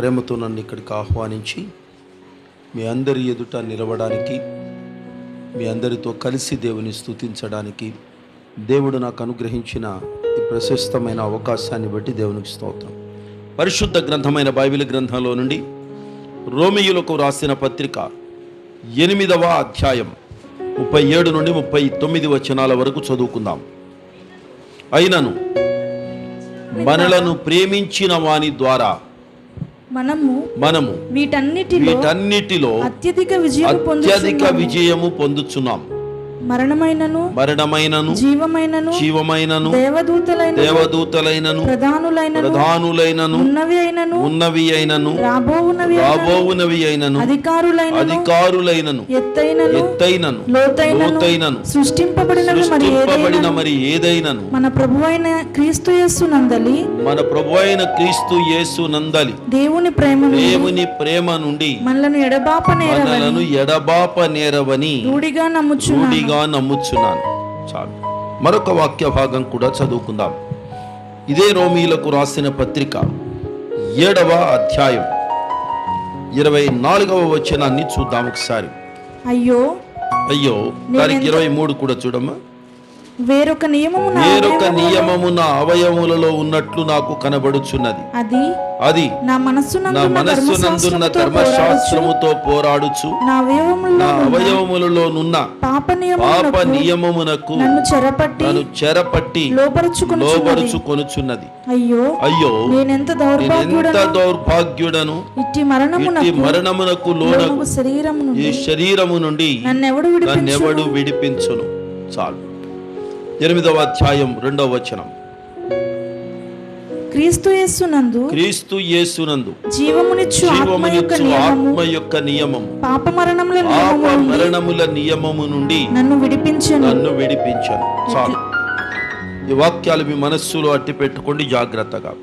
ప్రేమతో నన్ను ఇక్కడికి ఆహ్వానించి మీ అందరి ఎదుట నిలవడానికి, మీ అందరితో కలిసి దేవుని స్తుతించడానికి దేవుడు నాకు అనుగ్రహించిన ఈ ప్రశస్తమైన అవకాశాన్ని బట్టి దేవునికి స్తోత్రం. పరిశుద్ధ గ్రంథమైన బైబిల్ గ్రంథంలో నుండి రోమీయులకు రాసిన పత్రిక 8వ అధ్యాయం 37 నుండి 39 వచనాల వరకు చదువుకుందాం. అయినను మనలను ప్రేమించిన వాని ద్వారా మనము వీటన్నిటిలో అత్యధిక విజయము పొందుచున్నాం. మరణమైనను జీవమైనను దేవదూతలైనను ప్రధానులైనను ఉన్నవి అయినను రాబోవునవి అయినను అధికారులైనను ఎత్తైనను లోతైనను సృష్టింపబడిన మరి ఏదైనను మన ప్రభువైన క్రీస్తు యేసు నందలి దేవుని ప్రేమ నుండి మనలను ఎడబాప నేరవని రూఢిగా నమ్ముచున్నాను. చాలు. మరొక వాక్య భాగం కూడా చదువుకుందాం. ఇదే రోమీయులకు రాసిన పత్రిక 7వ అధ్యాయం 24వ వచనాన్ని చూద్దాం ఒకసారి. అయ్యో దానికి 23 కూడా చూడమ్మా. వేరొక నియమము నా అవయవములలో ఉన్నట్లు నాకు కనబడుచున్నది, అది నా మనస్సునందున్న ధర్మశాస్త్రముతో పోరాడుచు నా అవయవములలోనున్న పాప నియమమునకు నన్ను చెరపట్టి లోబరుచుకొనుచున్నది. అయ్యో నేనెంత దౌర్భాగ్యుడను, ఇట్టి మరణమునకు లోనగు ఈ శరీరము నుండి నన్నెవడు విడిపించును. చాలు. 8వ అధ్యాయం 2వ వచనం. క్రీస్తు యేసునందు జీవమునిచ్చు ఆత్మ యొక్క నియమము పాప మరణముల నియమము నుండి నన్ను విడిపించను. చాలు. ఈ వాక్యాలు మీ మనస్సులో అట్టి పెట్టుకోండి జాగ్రత్తగా.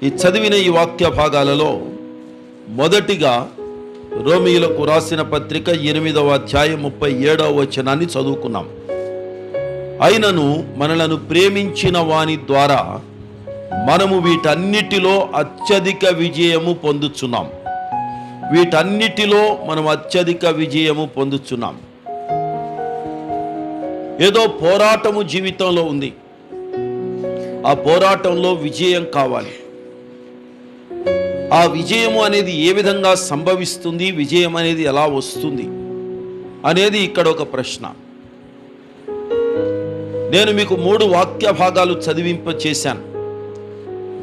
ఈ చదివిన ఈ వాక్య భాగాలలో మొదటిగా రోమీయులకు రాసిన పత్రిక 8వ అధ్యాయం 37వ వచనాన్ని చదువుకున్నాం. అయినను మనలను ప్రేమించిన వాని ద్వారా మనము వీటన్నిటిలో అత్యధిక విజయము పొందుచున్నాం. ఏదో పోరాటము జీవితంలో ఉంది. ఆ పోరాటంలో విజయం కావాలి. ఆ విజయము అనేది ఏ విధంగా సంభవిస్తుంది, విజయం అనేది ఎలా వస్తుంది అనేది ఇక్కడ ఒక ప్రశ్న. నేను మీకు 3 వాక్య భాగాలు చదివింప చేశాను.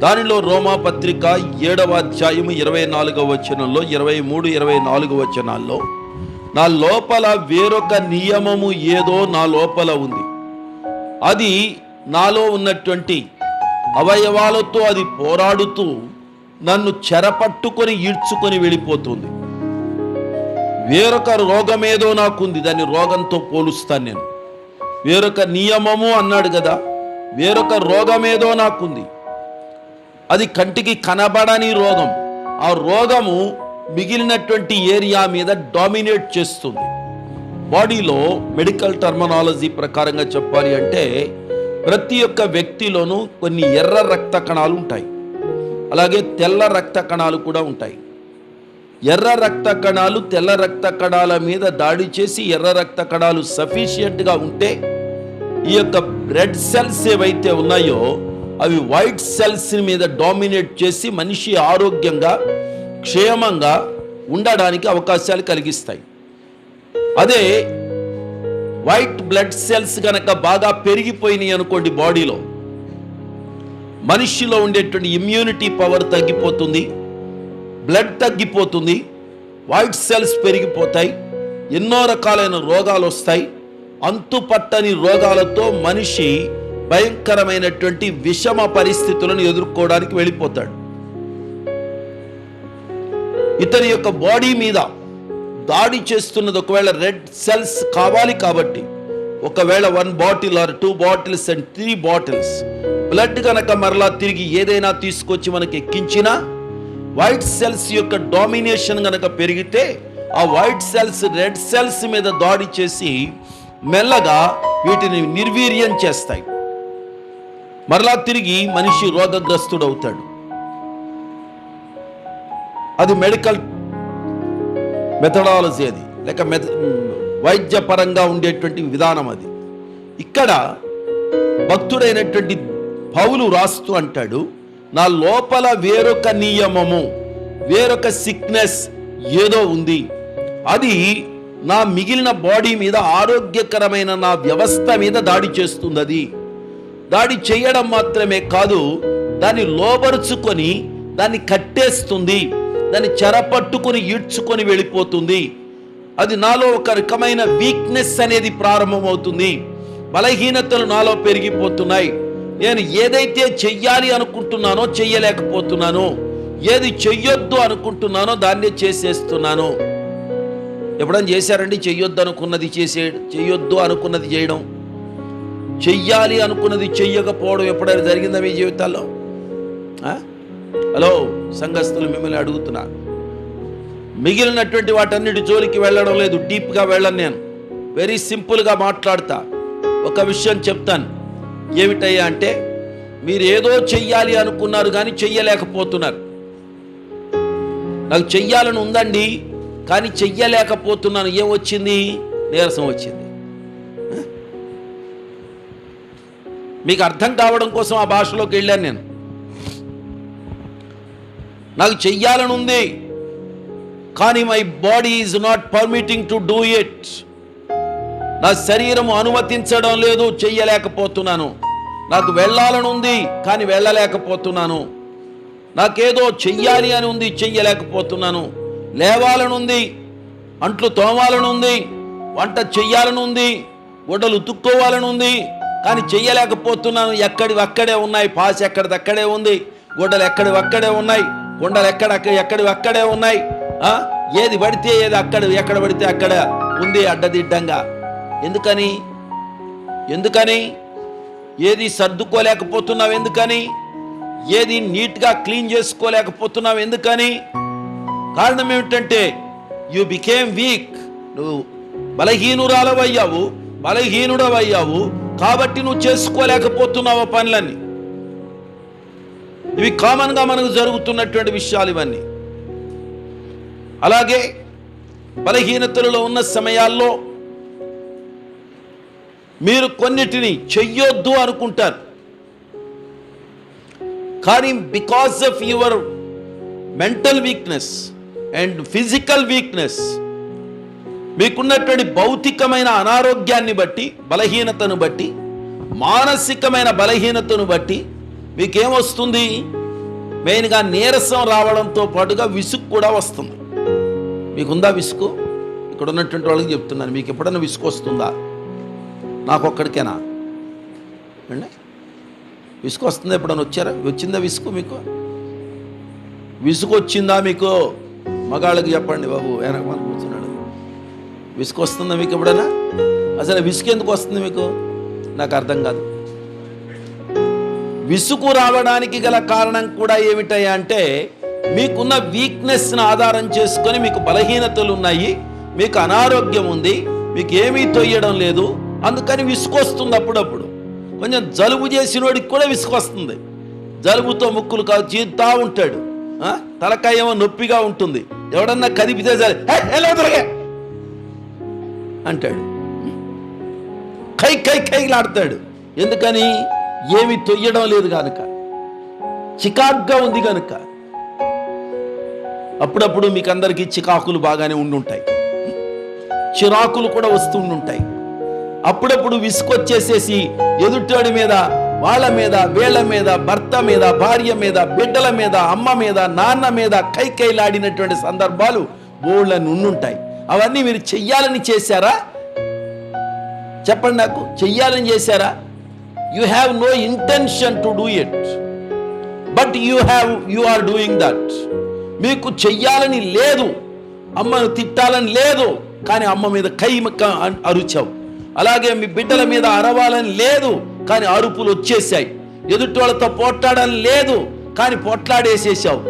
దానిలో రోమా పత్రిక 7వ అధ్యాయం 24వ వచనంలో 23, 24 వచనాల్లో నా లోపల వేరొక నియమము ఏదో నా లోపల ఉంది, అది నాలో ఉన్నటువంటి అవయవాలతో అది పోరాడుతూ నన్ను చెరపట్టుకొని ఈడ్చుకొని వెళ్ళిపోతుంది. వేరొక రోగమేదో నాకుంది, దాన్ని రోగంతో పోలుస్తాను నేను. వేరొక నియమము అన్నాడు కదా, వేరొక రోగమేదో నాకుంది, అది కంటికి కనబడని రోగం. ఆ రోగము మిగిలినటువంటి ఏరియా మీద డామినేట్ చేస్తుంది. బాడీలో మెడికల్ టర్మినాలజీ ప్రకారంగా చెప్పాలి అంటే ప్రతి ఒక్క వ్యక్తిలోనూ కొన్ని ఎర్ర రక్త కణాలు ఉంటాయి, అలాగే తెల్ల రక్త కణాలు కూడా ఉంటాయి. ఎర్ర రక్త కణాలు తెల్ల రక్త కణాల మీద దాడి చేసి ఎర్ర రక్త కణాలు సఫిషియెంట్గా ఉంటే ఈ యొక్క బ్లడ్ సెల్స్ ఏవైతే ఉన్నాయో అవి వైట్ సెల్స్ మీద డామినేట్ చేసి మనిషి ఆరోగ్యంగా క్షేమంగా ఉండడానికి అవకాశాలు కలిగిస్తాయి. అదే వైట్ బ్లడ్ సెల్స్ గనక బాగా పెరిగిపోయినాయి అనుకోండి, బాడీలో మనిషిలో ఉండేటువంటి ఇమ్యూనిటీ పవర్ తగ్గిపోతుంది, బ్లడ్ తగ్గిపోతుంది, వైట్ సెల్స్ పెరిగిపోతాయి, ఎన్నో రకాలైన రోగాలు వస్తాయి. అంతుపట్టని రోగాలతో మనిషి భయంకరమైనటువంటి విషమ పరిస్థితులను ఎదుర్కోవడానికి వెళ్ళిపోతాడు. ఇతని యొక్క బాడీ మీద దాడి చేస్తున్నది ఒకవేళ రెడ్ సెల్స్ కావాలి కాబట్టి, ఒకవేళ 1 bottle or 2 bottles and 3 bottles blood కనుక మరలా తిరిగి ఏదైనా తీసుకొచ్చి మనకి ఎక్కించినా వైట్ సెల్స్ యొక్క డామినేషన్ కనుక పెరిగితే ఆ వైట్ సెల్స్ రెడ్ సెల్స్ మీద దాడి చేసి మెల్లగా వీటిని నిర్వీర్యం చేస్తాయి. మరలా తిరిగి మనిషి రోగగ్రస్తుడవుతాడు. అది మెడికల్ మెథడాలజీ, అది లేక వైద్యపరంగా ఉండేటువంటి విధానం అది. ఇక్కడ భక్తుడైనటువంటి పౌలు రాస్తూ అంటాడు, నా లోపల వేరొక నియమము, వేరొక సిక్నెస్ ఏదో ఉంది, అది నా మిగిలిన బాడీ మీద, ఆరోగ్యకరమైన నా వ్యవస్థ మీద దాడి చేస్తుంది. అది దాడి చేయడం మాత్రమే కాదు, దాన్ని లోబరుచుకొని దాన్ని కట్టేస్తుంది, దాన్ని చెరపట్టుకొని ఈడ్చుకొని వెళ్ళిపోతుంది. అది నాలో ఒక రకమైన వీక్నెస్ అనేది ప్రారంభమవుతుంది, బలహీనతలు నాలో పెరిగిపోతున్నాయి. నేను ఏదైతే చెయ్యాలి అనుకుంటున్నానో చెయ్యలేకపోతున్నాను, ఏది చెయ్యొద్దు అనుకుంటున్నానో దాన్నే చేసేస్తున్నాను. ఎప్పుడైనా చేశారండి చెయ్యొద్దు అనుకున్నది చెయ్యొద్దు అనుకున్నది చేయడం, చెయ్యాలి అనుకున్నది చెయ్యకపోవడం ఎప్పుడైనా జరిగిందా మీ జీవితాల్లో? హలో సంఘస్థులు, మిమ్మల్ని అడుగుతున్నా. మిగిలినటువంటి వాటన్నిటి జోలికి వెళ్ళడం లేదు, డీప్గా వెళ్ళను నేను, వెరీ సింపుల్గా మాట్లాడతా. ఒక విషయం చెప్తాను, ఏమిటయ్యా అంటే, మీరు ఏదో చెయ్యాలి అనుకున్నారు కానీ చెయ్యలేకపోతున్నారు. నాకు చెయ్యాలని ఉందండి కానీ చెయ్యలేకపోతున్నాను. ఏం వచ్చింది? నీరసం వచ్చింది. మీకు అర్థం కావడం కోసం ఆ భాషలోకి వెళ్ళాను నేను. నాకు చెయ్యాలని ఉంది కానీ my body is not permitting to do it. నా శరీరం అనుమతించడం లేదు, చెయ్యలేకపోతున్నాను. నాకు వెళ్ళాలని ఉంది కానీ వెళ్ళలేకపోతున్నాను. నాకేదో చెయ్యాలి అని ఉంది, చెయ్యలేకపోతున్నాను. లేవాలని ఉంది, అంట్లు తోమాలని ఉంది, వంట చెయ్యాలని ఉంది, గుడ్డలు ఉతుక్కోవాలని ఉంది, కానీ చెయ్యలేకపోతున్నాను. ఎక్కడివి అక్కడే ఉన్నాయి, పాస్ ఎక్కడిది అక్కడే ఉంది, గుడ్డలు ఎక్కడివి అక్కడే ఉన్నాయి, గుండలు ఎక్కడివి అక్కడే ఉన్నాయి. ఏది పడితే ఏది ఎక్కడ పడితే అక్కడ ఉంది అడ్డదిడ్డంగా. ఎందుకని ఏది సర్దుకోలేకపోతున్నావు? ఎందుకని ఏది నీట్గా క్లీన్ చేసుకోలేకపోతున్నావు? ఎందుకని? కారణం ఏమిటంటే యు బికేమ్ వీక్. నువ్వు బలహీనుడవయ్యావు కాబట్టి నువ్వు చేసుకోలేకపోతున్నావు పనులన్నీ. ఇవి కామన్గా మనకు జరుగుతున్నటువంటి విషయాలు ఇవన్నీ. అలాగే బలహీనతలలో ఉన్న సమయాల్లో మీరు కొన్నిటిని చెయ్యొద్దు అనుకుంటారు, కానీ because of your mental weakness and physical weakness, మీకున్నటువంటి భౌతికమైన అనారోగ్యాన్ని బట్టి, బలహీనతను బట్టి, మానసికమైన బలహీనతను బట్టి మీకేమొస్తుంది? మెయిన్గా నీరసం రావడంతో పాటుగా విసుగు కూడా వస్తుంది. మీకుందా విసుగు? ఇక్కడ ఉన్నటువంటి వాళ్ళకి చెప్తున్నాను, మీకు ఎప్పుడైనా విసుగు వస్తుందా? నాకు ఒక్కడికేనా అండి విసుగు వస్తుందా? ఎప్పుడైనా వచ్చిందా విసుగు? మీకు విసుగు వచ్చిందా? మీకు మగాళ్ళకి చెప్పండి బాబు, వెనక మన కూర్చున్నాడు. విసుగు వస్తుందా మీకు ఎప్పుడైనా? అసలు విసుగు ఎందుకు వస్తుంది మీకు? నాకు అర్థం కాదు. విసుగు రావడానికి గల కారణం కూడా ఏమిటయ్యా అంటే, మీకున్న వీక్నెస్ని ఆధారం చేసుకొని మీకు బలహీనతలు ఉన్నాయి, మీకు అనారోగ్యం ఉంది, మీకు ఏమీ తొయ్యడం లేదు, అందుకని విసుగు వస్తుంది. అప్పుడప్పుడు కొంచెం జలుబు చేసినోడికి కూడా విసుగు వస్తుంది. జలుబుతో ముక్కులు చీరుతా ఉంటాడు, తలకాయ ఏమో నొప్పిగా ఉంటుంది, ఎవడన్నా కదిపితే సరే అంటాడు, కైలాడతాడు. ఎందుకని? ఏమి తొయ్యడం లేదు కనుక, చికాకుగా ఉంది కనుక. అప్పుడప్పుడు మీకు అందరికీ చికాకులు బాగానే ఉండుంటాయి, చిరాకులు కూడా వస్తుండుంటాయి. అప్పుడప్పుడు విసుకొచ్చేసేసి ఎదుటివాడి మీద, వాళ్ళ మీద, వీళ్ళ మీద, భర్త మీద, భార్య మీద, బిడ్డల మీద, అమ్మ మీద, నాన్న మీద కైలాడినటువంటి సందర్భాలు బోళ్ళని ఉండుంటాయి. అవన్నీ మీరు చెయ్యాలని చేశారా? చెప్పండి నాకు, చెయ్యాలని చేశారా? You have no intention to do it, but you are doing that. మీకు చెయ్యాలని లేదు, అమ్మను తిట్టాలని లేదు, కానీ అమ్మ మీద అరుచావు. అలాగే మీ బిడ్డల మీద అరవాలని లేదు, కానీ అరుపులు వచ్చేసాయి. ఎదుటి వాళ్ళతో పోట్లాడాలని లేదు, కానీ పోట్లాడేసేసావు.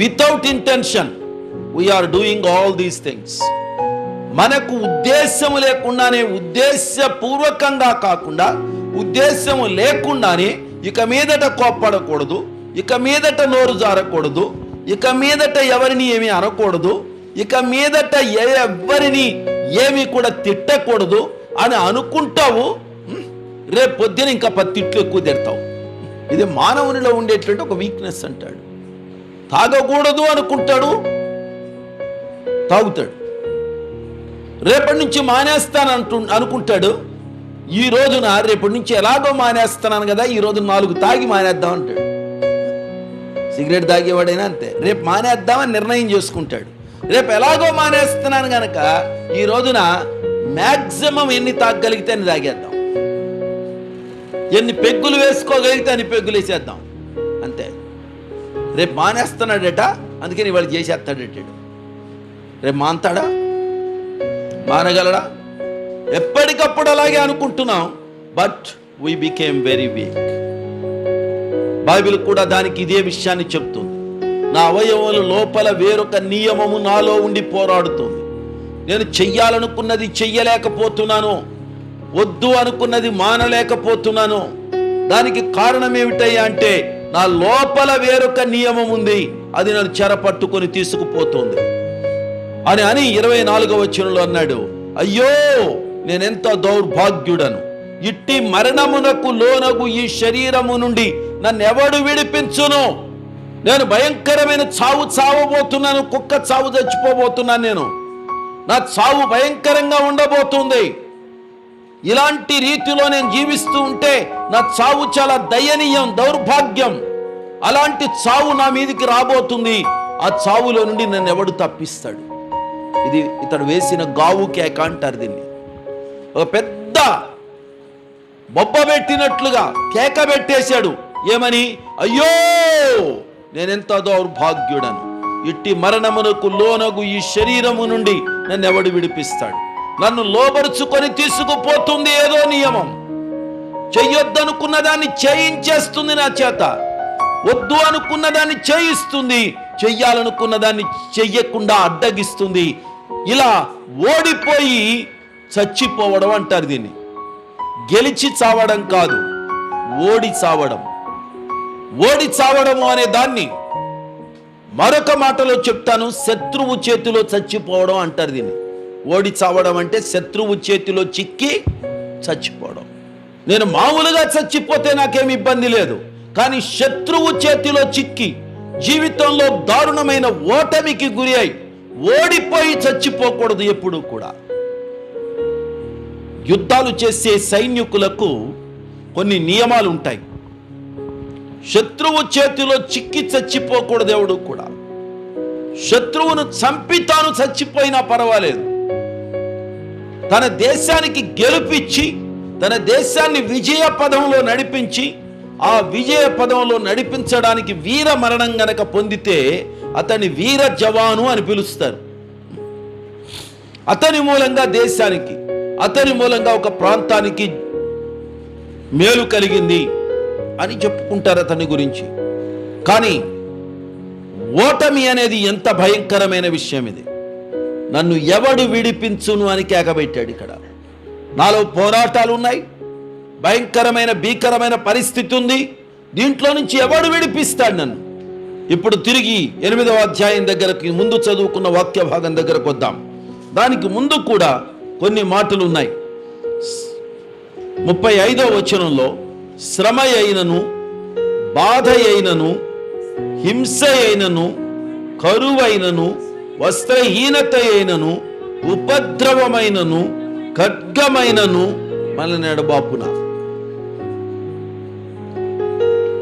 Without intention we are doing all these things. మనకు ఉద్దేశము లేకుండానే, ఉద్దేశపూర్వకంగా కాకుండా ఉద్దేశము లేకుండానే ఇక మీదట కోప్పడకూడదు, ఇక మీదట నోరు జారకూడదు, ఇక మీదట ఎవరిని ఏమీ అనకూడదు, ఇక మీదట ఎవరిని ఏమీ కూడా తిట్టకూడదు అని అనుకుంటావు. రేపు పొద్దున ఇంకా 10 తిట్లు ఎక్కువ తిడతావు. ఇది మానవునిలో ఉండేటువంటి ఒక వీక్నెస్ అంటాడు. తాగకూడదు అనుకుంటాడు, తాగుతాడు. రేపటి నుంచి మానేస్తాను అనుకుంటాడు. ఈ రోజున రేపటి నుంచి ఎలాగో మానేస్తున్నాను కదా, ఈ రోజు 4 తాగి మానేద్దాం అంటాడు. సిగరెట్ తాగేవాడైనా అంతే, రేపు మానేద్దామని నిర్ణయం చేసుకుంటాడు. రేపు ఎలాగో మానేస్తున్నాను గనక ఈ రోజున మ్యాక్సిమం ఎన్ని తాగగలిగితే అని తాగేద్దాం, ఎన్ని పెగ్గులు వేసుకోగలిగితే అన్ని పెగ్గులు వేసేద్దాం అంతే. రేపు మానేస్తున్నాడట, అందుకని ఇవాళ చేసేస్తాడటాడు. రేపు మానతాడా? మానగలడా? ఎప్పటికప్పుడు అలాగే అనుకుంటున్నాం, but we became very weak. Bible కూడా దానికి ఇదే విషయాన్ని చెప్తుంది. నా అవయవముల లోపల వేరొక నియమము నాలో ఉండి పోరాడుతుంది. నేను చెయ్యాలనుకున్నది చెయ్యలేకపోతున్నాను, వద్దు అనుకున్నది మానలేకపోతున్నాను. దానికి కారణం ఏమిటయ్యా అంటే నా లోపల వేరొక నియమం ఉంది, అది నన్ను చెరపట్టుకొని తీసుకుపోతుంది అని 24వ వచనంలో అన్నాడు. అయ్యో, నేనెంత దౌర్భాగ్యుడను, ఇట్టి మరణమునకు లోనగు ఈ శరీరము నుండి నన్ను ఎవడు విడిపించును? నేను భయంకరమైన చావు చావబోతున్నాను, కుక్క చావు చచ్చిపోబోతున్నాను. నా చావు భయంకరంగా ఉండబోతుంది. ఇలాంటి రీతిలో నేను జీవిస్తూ ఉంటే నా చావు చాలా దయనీయం, దౌర్భాగ్యం. అలాంటి చావు నా మీదికి రాబోతుంది. ఆ చావులో నుండి నన్ను ఎవడు తప్పిస్తాడు? ఇది ఇతడు వేసిన గావు కేక అంటారు దీన్ని. ఒక పెద్ద బొబ్బ పెట్టినట్లుగా కేక పెట్టేశాడు. ఏమని? అయ్యో, నేనెంత దౌర్భాగ్యుడను, ఇట్టి మరణమునకు లోనగు ఈ శరీరము నుండి నన్ను ఎవడు విడిపిస్తాడు? నన్ను లోబరుచుకొని తీసుకుపోతుంది ఏదో నియమం. చెయ్యొద్దనుకున్న దాన్ని చేయించేస్తుంది నా చేత, వద్దు అనుకున్న దాన్ని చేయిస్తుంది, చెయ్యాలనుకున్న దాన్ని చెయ్యకుండా అడ్డగిస్తుంది. ఇలా ఓడిపోయి చచ్చిపోవడం అంటారు దీన్ని. గెలిచి చావడం కాదు, ఓడి చావడం. ఓడి చావడము అనే దాన్ని మరొక మాటలో చెప్తాను, శత్రువు చేతిలో చచ్చిపోవడం అంటారు దీన్ని. ఓడి చావడం అంటే శత్రువు చేతిలో చిక్కి చచ్చిపోవడం. నేను మామూలుగా చచ్చిపోతే నాకేమి ఇబ్బంది లేదు, కానీ శత్రువు చేతిలో చిక్కి జీవితంలో దారుణమైన ఓటమికి గురి అయి ఓడిపోయి చచ్చిపోకూడదు ఎప్పుడూ కూడా. యుద్ధాలు చేసే సైనికులకు కొన్ని నియమాలు ఉంటాయి. శత్రువు చేతిలో చిక్కి చచ్చిపోకూడదు ఎవడు కూడా. శత్రువును చంపి తాను చచ్చిపోయినా పర్వాలేదు, తన దేశానికి గెలుపిచ్చి తన దేశాన్ని విజయ పదంలో నడిపించి ఆ విజయ పదంలో నడిపించడానికి వీర మరణం గనక పొందితే అతని వీర జవాను అని పిలుస్తారు. అతని మూలంగా దేశానికి, అతని మూలంగా ఒక ప్రాంతానికి మేలు కలిగింది అని చెప్పుకుంటారు అతని గురించి. కానీ ఓటమి అనేది ఎంత భయంకరమైన విషయం ఇది. నన్ను ఎవడు విడిపించును అని కేకబెట్టాడు. ఇక్కడ నాలో పోరాటాలు ఉన్నాయి, భయంకరమైన భీకరమైన పరిస్థితి ఉంది, దీంట్లో నుంచి ఎవడు విడిపిస్తాడు నన్ను? ఇప్పుడు తిరిగి 8వ అధ్యాయం దగ్గరకు ముందు చదువుకున్న వాక్య భాగం దగ్గరకు వద్దాం. దానికి ముందు కూడా కొన్ని మాటలు ఉన్నాయి. 35వ వచనంలో శ్రమ అయినను, బాధ అయినను, హింస అయినను, కరువైనను, వస్త్రహీనత అయినను, ఉపద్రవమైనను, ఖడ్గమైనను మనల్ని ఎడబాపున.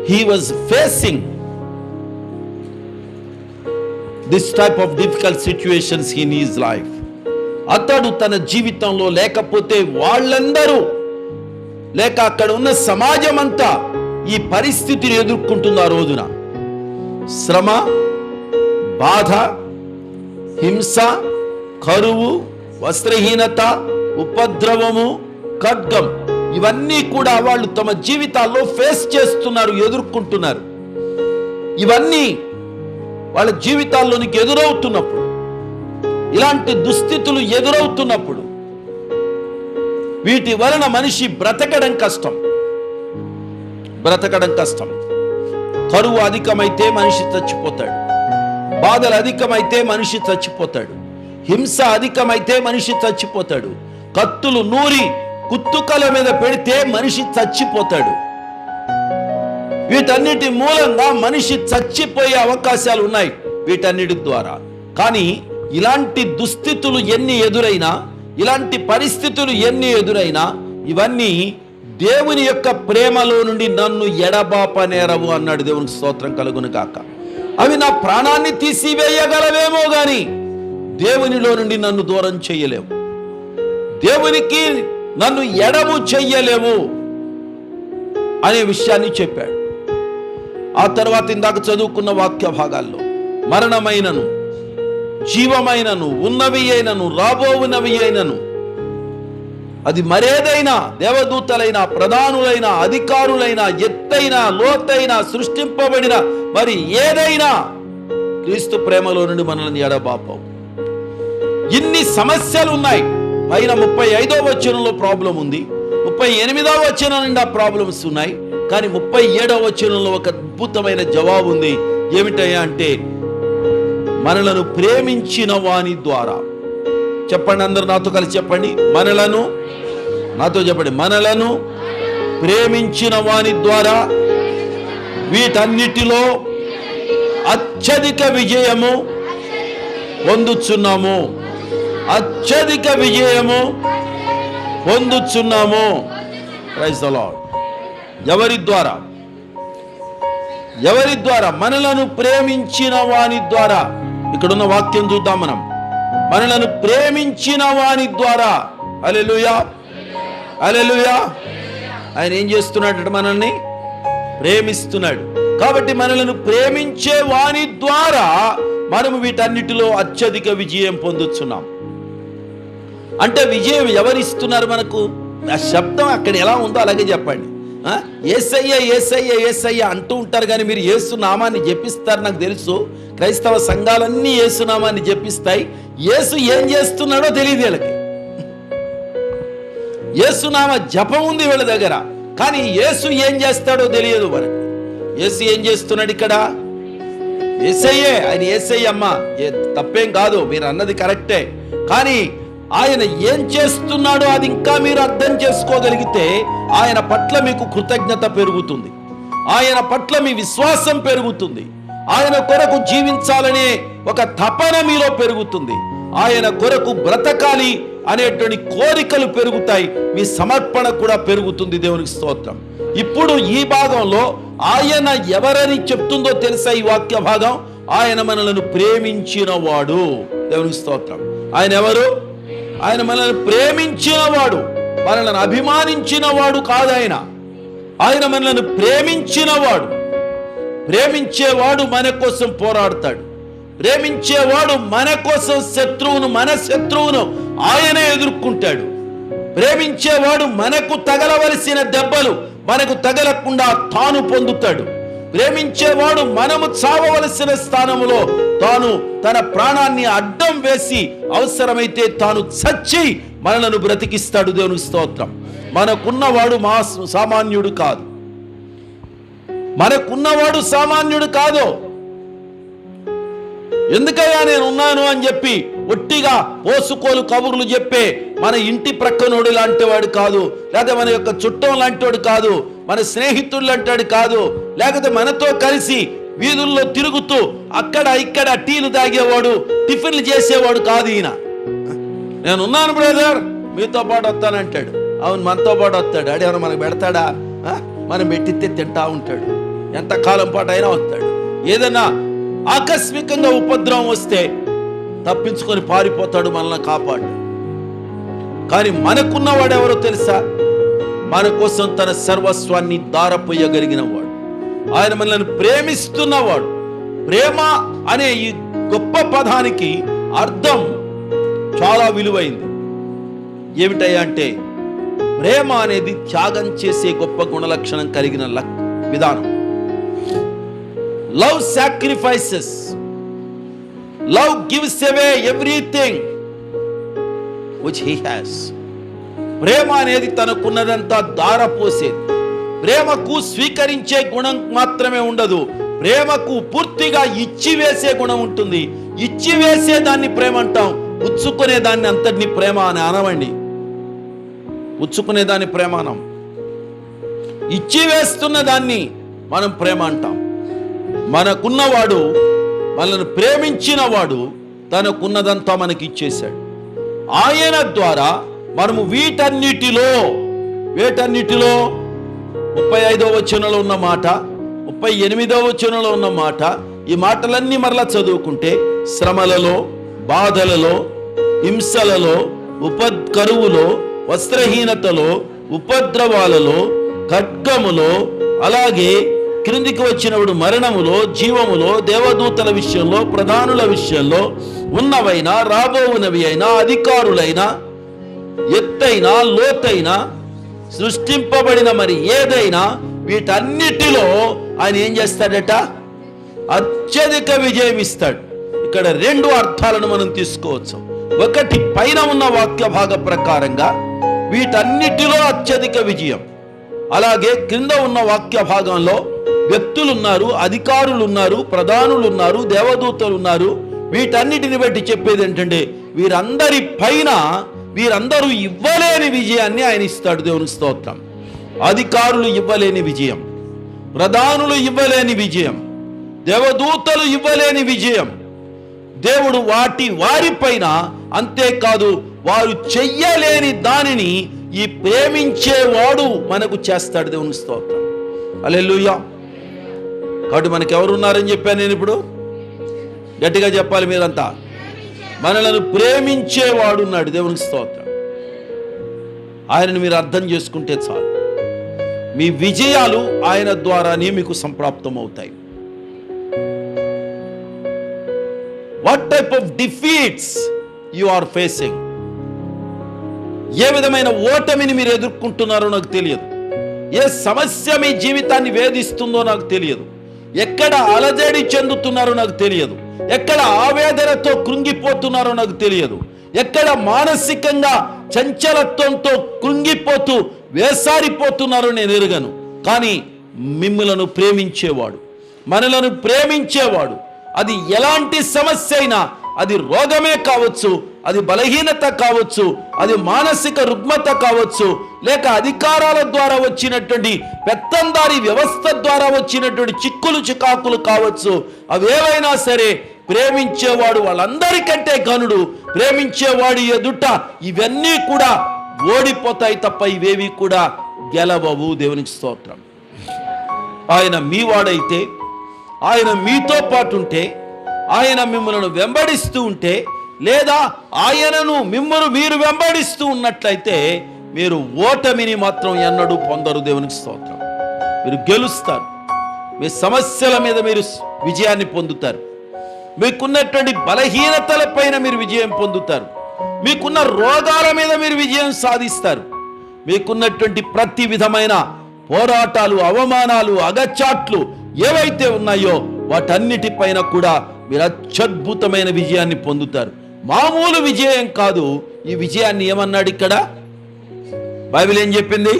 He was facing this type of difficult situations in his life. అతడు తన జీవితంలో లేకపోతే వాళ్ళందరూ, లేక అక్కడ ఉన్న సమాజం అంతా ఈ పరిస్థితిని ఎదుర్కొంటుంది. ఆ రోజున శ్రమ, బాధ, హింస, కరువు, వస్త్రహీనత, ఉపద్రవము, ఖడ్గం, ఇవన్నీ కూడా వాళ్ళు తమ జీవితాల్లో ఫేస్ చేస్తున్నారు, ఎదుర్కొంటున్నారు. ఇవన్నీ వాళ్ళ జీవితాల్లోనికి ఎదురవుతున్నప్పుడు, ఇలాంటి దుస్థితులు ఎదురవుతున్నప్పుడు వీటి వలన మనిషి బ్రతకడం కష్టం. కరువు అధికమైతే మనిషి చచ్చిపోతాడు, బాధలు అధికమైతే మనిషి చచ్చిపోతాడు, హింస అధికమైతే మనిషి చచ్చిపోతాడు, కత్తులు నూరి కుత్తుకల మీద పెడితే మనిషి చచ్చిపోతాడు. వీటన్నిటి మూలంగా మనిషి చచ్చిపోయే అవకాశాలు ఉన్నాయి వీటన్నిటి ద్వారా. కానీ ఇలాంటి దుస్థితులు ఎన్ని ఎదురైనా, ఇలాంటి పరిస్థితులు ఎన్ని ఎదురైనా, ఇవన్నీ దేవుని యొక్క ప్రేమలో నుండి నన్ను ఎడబాపనేరవు అన్నాడు. దేవునికి స్తోత్రం కలుగును గాక. అవి నా ప్రాణాన్ని తీసివేయగలవేమో గాని దేవునిలో నుండి నన్ను దూరం చెయ్యలేవు, దేవునికి నన్ను ఎడము చెయ్యలేవు అనే విషయాన్ని చెప్పాడు. ఆ తర్వాత ఇందాక చదువుకున్న వాక్య భాగాల్లో మరణమైనను, జీవమైనను, ఉన్నవి అయినను, రాబోవునవి అయినను, అది మరేదైనా, దేవదూతలైన, ప్రధానులైన, అధికారులైన, ఎత్తైన, లోతైన, సృష్టింపబడిన మరి ఏదైనా క్రీస్తు ప్రేమలో నుండి మనల్ని ఎడబాపవు. ఇన్ని సమస్యలు ఉన్నాయి. పైన 35వ వచనంలో ప్రాబ్లం ఉంది, 38వ వచనం నుండి ఆ ప్రాబ్లమ్స్ ఉన్నాయి. కానీ 37వ వచనంలో ఒక అద్భుతమైన జవాబు ఉంది. ఏమిటయ్యా అంటే, మనలను ప్రేమించిన వాని ద్వారా. చెప్పండి, అందరూ నాతో కలిసి చెప్పండి. నాతో చెప్పండి. మనలను ప్రేమించిన వాని ద్వారా వీటన్నిటిలో అత్యధిక విజయము పొందుచున్నాము. అత్యధిక విజయము పొందుచున్నాము. Praise the lord. ఎవరి ద్వారా? మనలను ప్రేమించిన వాని ద్వారా. ఇక్కడున్న వాక్యం చూద్దాం మనం. మనలను ప్రేమించిన వాని ద్వారా. హల్లెలూయా, హల్లెలూయా. ఆయన ఏం చేస్తున్నాడు? మనల్ని ప్రేమిస్తున్నాడు. కాబట్టి మనలను ప్రేమించే వాని ద్వారా మనము వీటన్నిటిలో అత్యధిక విజయం పొందుతున్నాం. అంటే విజయం ఎవరిస్తున్నారు మనకు? ఆ శబ్దం అక్కడ ఎలా ఉందో అలాగే చెప్పండి. యేసయ్య యేసయ్య యేసయ్య అంటూ ఉంటారు, కానీ మీరు యేసు నామాన్ని జపిస్తారు. నాకు తెలుసు క్రైస్తవ సంఘాలన్నీ యేసు నామాన్ని జపిస్తాయి. యేసు ఏం చేస్తున్నాడో తెలియదు వీళ్ళకి. యేసునామ జపం ఉంది వీళ్ళ దగ్గర, కానీ యేసు ఏం చేస్తాడో తెలియదు మనకి. యేసు ఏం చేస్తున్నాడు ఇక్కడ? యేసయ్యే, ఆయన యేసయ్య అమ్మ, తప్పేం కాదు, మీరు అన్నది కరెక్టే. కానీ ఆయన ఏం చేస్తున్నాడో అది ఇంకా మీరు అర్థం చేసుకోగలిగితే ఆయన పట్ల మీకు కృతజ్ఞత పెరుగుతుంది, ఆయన పట్ల మీ విశ్వాసం పెరుగుతుంది, ఆయన కొరకు జీవించాలనే ఒక తపన మీలో పెరుగుతుంది, ఆయన కొరకు బ్రతకాలి అనేటువంటి కోరికలు పెరుగుతాయి, మీ సమర్పణ కూడా పెరుగుతుంది. దేవునికి స్తోత్రం. ఇప్పుడు ఈ భాగంలో ఆయన ఎవరని చెప్తుందో తెలుసా? ఈ వాక్య భాగం, ఆయన మనలను ప్రేమించిన వాడు. దేవునికి స్తోత్రం. ఆయన ఎవరు? ఆయన మనల్ని ప్రేమించిన వాడు, మనల్ని అభిమానించిన వాడు కాదు. ఆయన మనల్ని ప్రేమించిన వాడు. ప్రేమించేవాడు మన కోసం పోరాడతాడు. ప్రేమించేవాడు మన కోసం మన శత్రువును ఆయనే ఎదుర్కొంటాడు. ప్రేమించేవాడు మనకు తగలవలసిన దెబ్బలు మనకు తగలకుండా తాను పొందుతాడు. ప్రేమించేవాడు మనము చావవలసిన స్థానంలో తాను తన ప్రాణాన్ని అడ్డం వేసి అవసరమైతే తాను చచ్చి మనలను బ్రతికిస్తాడు. దేవునికి స్తోత్రం. మనకున్నవాడు సామాన్యుడు కాదు. మనకున్నవాడు సామాన్యుడు కాదు. ఎందుకయ్యా నేను ఉన్నాను అని చెప్పి ఒట్టిగా పోసుకోలు కబుర్లు చెప్పే మన ఇంటి ప్రక్కనోడు లాంటి వాడు కాదు, లేకపోతే మన యొక్క చుట్టం లాంటి వాడు కాదు, మన స్నేహితుడు లాంటి కాదు, లేకపోతే మనతో కలిసి వీధుల్లో తిరుగుతూ అక్కడ ఇక్కడ టీలు తాగేవాడు, టిఫిన్లు చేసేవాడు కాదు ఈయన. నేనున్నాను బ్రదర్, మీతో పాటు వస్తానంటాడు. అవును, మనతో పాటు వస్తాడు. అడేమన్నా మనకు పెడతాడా? మనం పెట్టితే తింటా ఉంటాడు. ఎంతకాలం పాటు అయినా వస్తాడు. ఏదన్నా ఆకస్మికంగా ఉపద్రవం వస్తే తప్పించుకొని పారిపోతాడు, మనల్ని కాపాడు. కానీ మనకున్నవాడు ఎవరో తెలుసా? మన కోసం తన సర్వస్వాన్ని దారపోయగలిగిన వాడు. ఆయన మనల్ని ప్రేమిస్తున్నవాడు. ప్రేమ అనే ఈ గొప్ప పదానికి అర్థం చాలా విలువైంది. ఏమిటయ్యా అంటే, ప్రేమ అనేది త్యాగం చేసే గొప్ప గుణలక్షణం కలిగిన విధానం. Love sacrifices. Love gives away everything which he has. ప్రేమ అనేది తనకున్నదంతా దారపోసేది. ప్రేమకు స్వీకరించే గుణం మాత్రమే ఉండదు, ప్రేమకు పూర్తిగా ఇచ్చివేసే గుణం ఉంటుంది. ఇచ్చివేసే దాన్ని ప్రేమ అంటాం, పుచ్చుకునే దాన్ని అంతటిని ప్రేమ అని అనవండి. పుచ్చుకునే దాన్ని ప్రేమ అనం, ఇచ్చివేస్తున్న దాన్ని మనం ప్రేమ అంటాం. మనకున్నవాడు, మనల్ని ప్రేమించిన వాడు తనకున్నదంతా మనకి ఇచ్చేశాడు. ఆయన ద్వారా మనము వీటన్నిటిలో 35వ వచనంలో ఉన్న మాట, 38వ వచనంలో ఉన్న మాట, ఈ మాటలన్నీ మరలా చదువుకుంటే శ్రమలలో, బాధలలో, హింసలలో, కరువులో, వస్త్రహీనతలో, ఉపద్రవాలలో, ఖడ్గములో, అలాగే క్రిందికి వచ్చినప్పుడు మరణములో, జీవములో, దేవదూతల విషయంలో, ప్రధానుల విషయంలో, ఉన్నవైనా రాబోవునవి అయినా, అధికారులైనా, ఎత్తైనా లోతైనా, సృష్టింపబడిన మరి ఏదైనా, వీటన్నిటిలో ఆయన ఏం చేస్తాడట? అత్యధిక విజయం ఇస్తాడు. ఇక్కడ 2 అర్థాలను మనం తీసుకోవచ్చు. ఒకటి, పైన ఉన్న వాక్య భాగ ప్రకారంగా వీటన్నిటిలో అత్యధిక విజయం. అలాగే క్రింద ఉన్న వాక్య భాగంలో వ్యక్తులు ఉన్నారు, అధికారులు ఉన్నారు, ప్రధానులు ఉన్నారు, దేవదూతలు ఉన్నారు. వీటన్నిటిని బట్టి చెప్పేది ఏంటంటే వీరందరి పైన వీరందరూ ఇవ్వలేని విజయాన్ని ఆయన ఇస్తాడు. దేవుని స్తోత్రం. అధికారులు ఇవ్వలేని విజయం, ప్రధానులు ఇవ్వలేని విజయం, దేవదూతలు ఇవ్వలేని విజయం దేవుడు వారిపైన, అంతేకాదు వారు చెయ్యలేని దానిని ఈ ప్రేమించేవాడు మనకు చేస్తాడు. దేవుని స్తోత్రం. హల్లెలూయా. కాబట్టి మనకి ఎవరున్నారని చెప్పాను నేను ఇప్పుడు? గట్టిగా చెప్పాలి మీరంతా. మనలను ప్రేమించేవాడు ఉన్నాడు. దేవునికి స్తోత్రం. ఆయనను మీరు అర్థం చేసుకుంటే చాలు, మీ విజయాలు ఆయన ద్వారానే మీకు సంప్రాప్తం అవుతాయి. What type of defeats you are facing, ఏ విధమైన ఓటమిని మీరు ఎదుర్కొంటున్నారో నాకు తెలియదు. ఏ సమస్య మీ జీవితాన్ని వేధిస్తుందో నాకు తెలియదు. ఎక్కడ అలజడి చెందుతున్నారో నాకు తెలియదు. ఎక్కడ ఆవేదనతో కృంగిపోతున్నారో నాకు తెలియదు. ఎక్కడ మానసికంగా చంచలత్వంతో కృంగిపోతూ వేసారిపోతున్నారో నేను ఎరుగను. కానీ మిమ్ములను ప్రేమించేవాడు, మనలను ప్రేమించేవాడు, అది ఎలాంటి సమస్య అయినా, అది రోగమే కావచ్చు, అది బలహీనత కావచ్చు, అది మానసిక రుగ్మత కావచ్చు, లేక అధికారాల ద్వారా వచ్చినటువంటి పెత్తందారి వ్యవస్థ ద్వారా వచ్చినటువంటి చిక్కులు చికాకులు కావచ్చు, అవేవైనా సరే ప్రేమించేవాడు వాళ్ళందరికంటే ఘనుడు. ప్రేమించేవాడు ఎదుట ఇవన్నీ కూడా ఓడిపోతాయి తప్ప ఇవేవి కూడా గెలవవు. దేవునికి స్తోత్రం. ఆయన మీ వాడైతే, ఆయన మీతో పాటు ఉంటే, ఆయన మిమ్మల్ని వెంబడిస్తూ ఉంటే, లేదా ఆయనను మీరు వెంబడిస్తూ ఉన్నట్లయితే మీరు ఓటమిని మాత్రం ఎన్నడూ పొందరు. దేవునికి స్తోత్రం. మీరు గెలుస్తారు. మీ సమస్యల మీద మీరు విజయాన్ని పొందుతారు. మీకున్నటువంటి బలహీనతలపైన మీరు విజయం పొందుతారు. మీకున్న రోగాల మీద మీరు విజయం సాధిస్తారు. మీకున్నటువంటి ప్రతి విధమైన పోరాటాలు, అవమానాలు, అగచాట్లు ఏవైతే ఉన్నాయో వాటన్నిటిపైన కూడా మీరు అత్యద్భుతమైన విజయాన్ని పొందుతారు. మామూలు విజయం కాదు. ఈ విజయాన్ని ఏమన్నాడు ఇక్కడ? బైబిల్ ఏం చెప్పింది?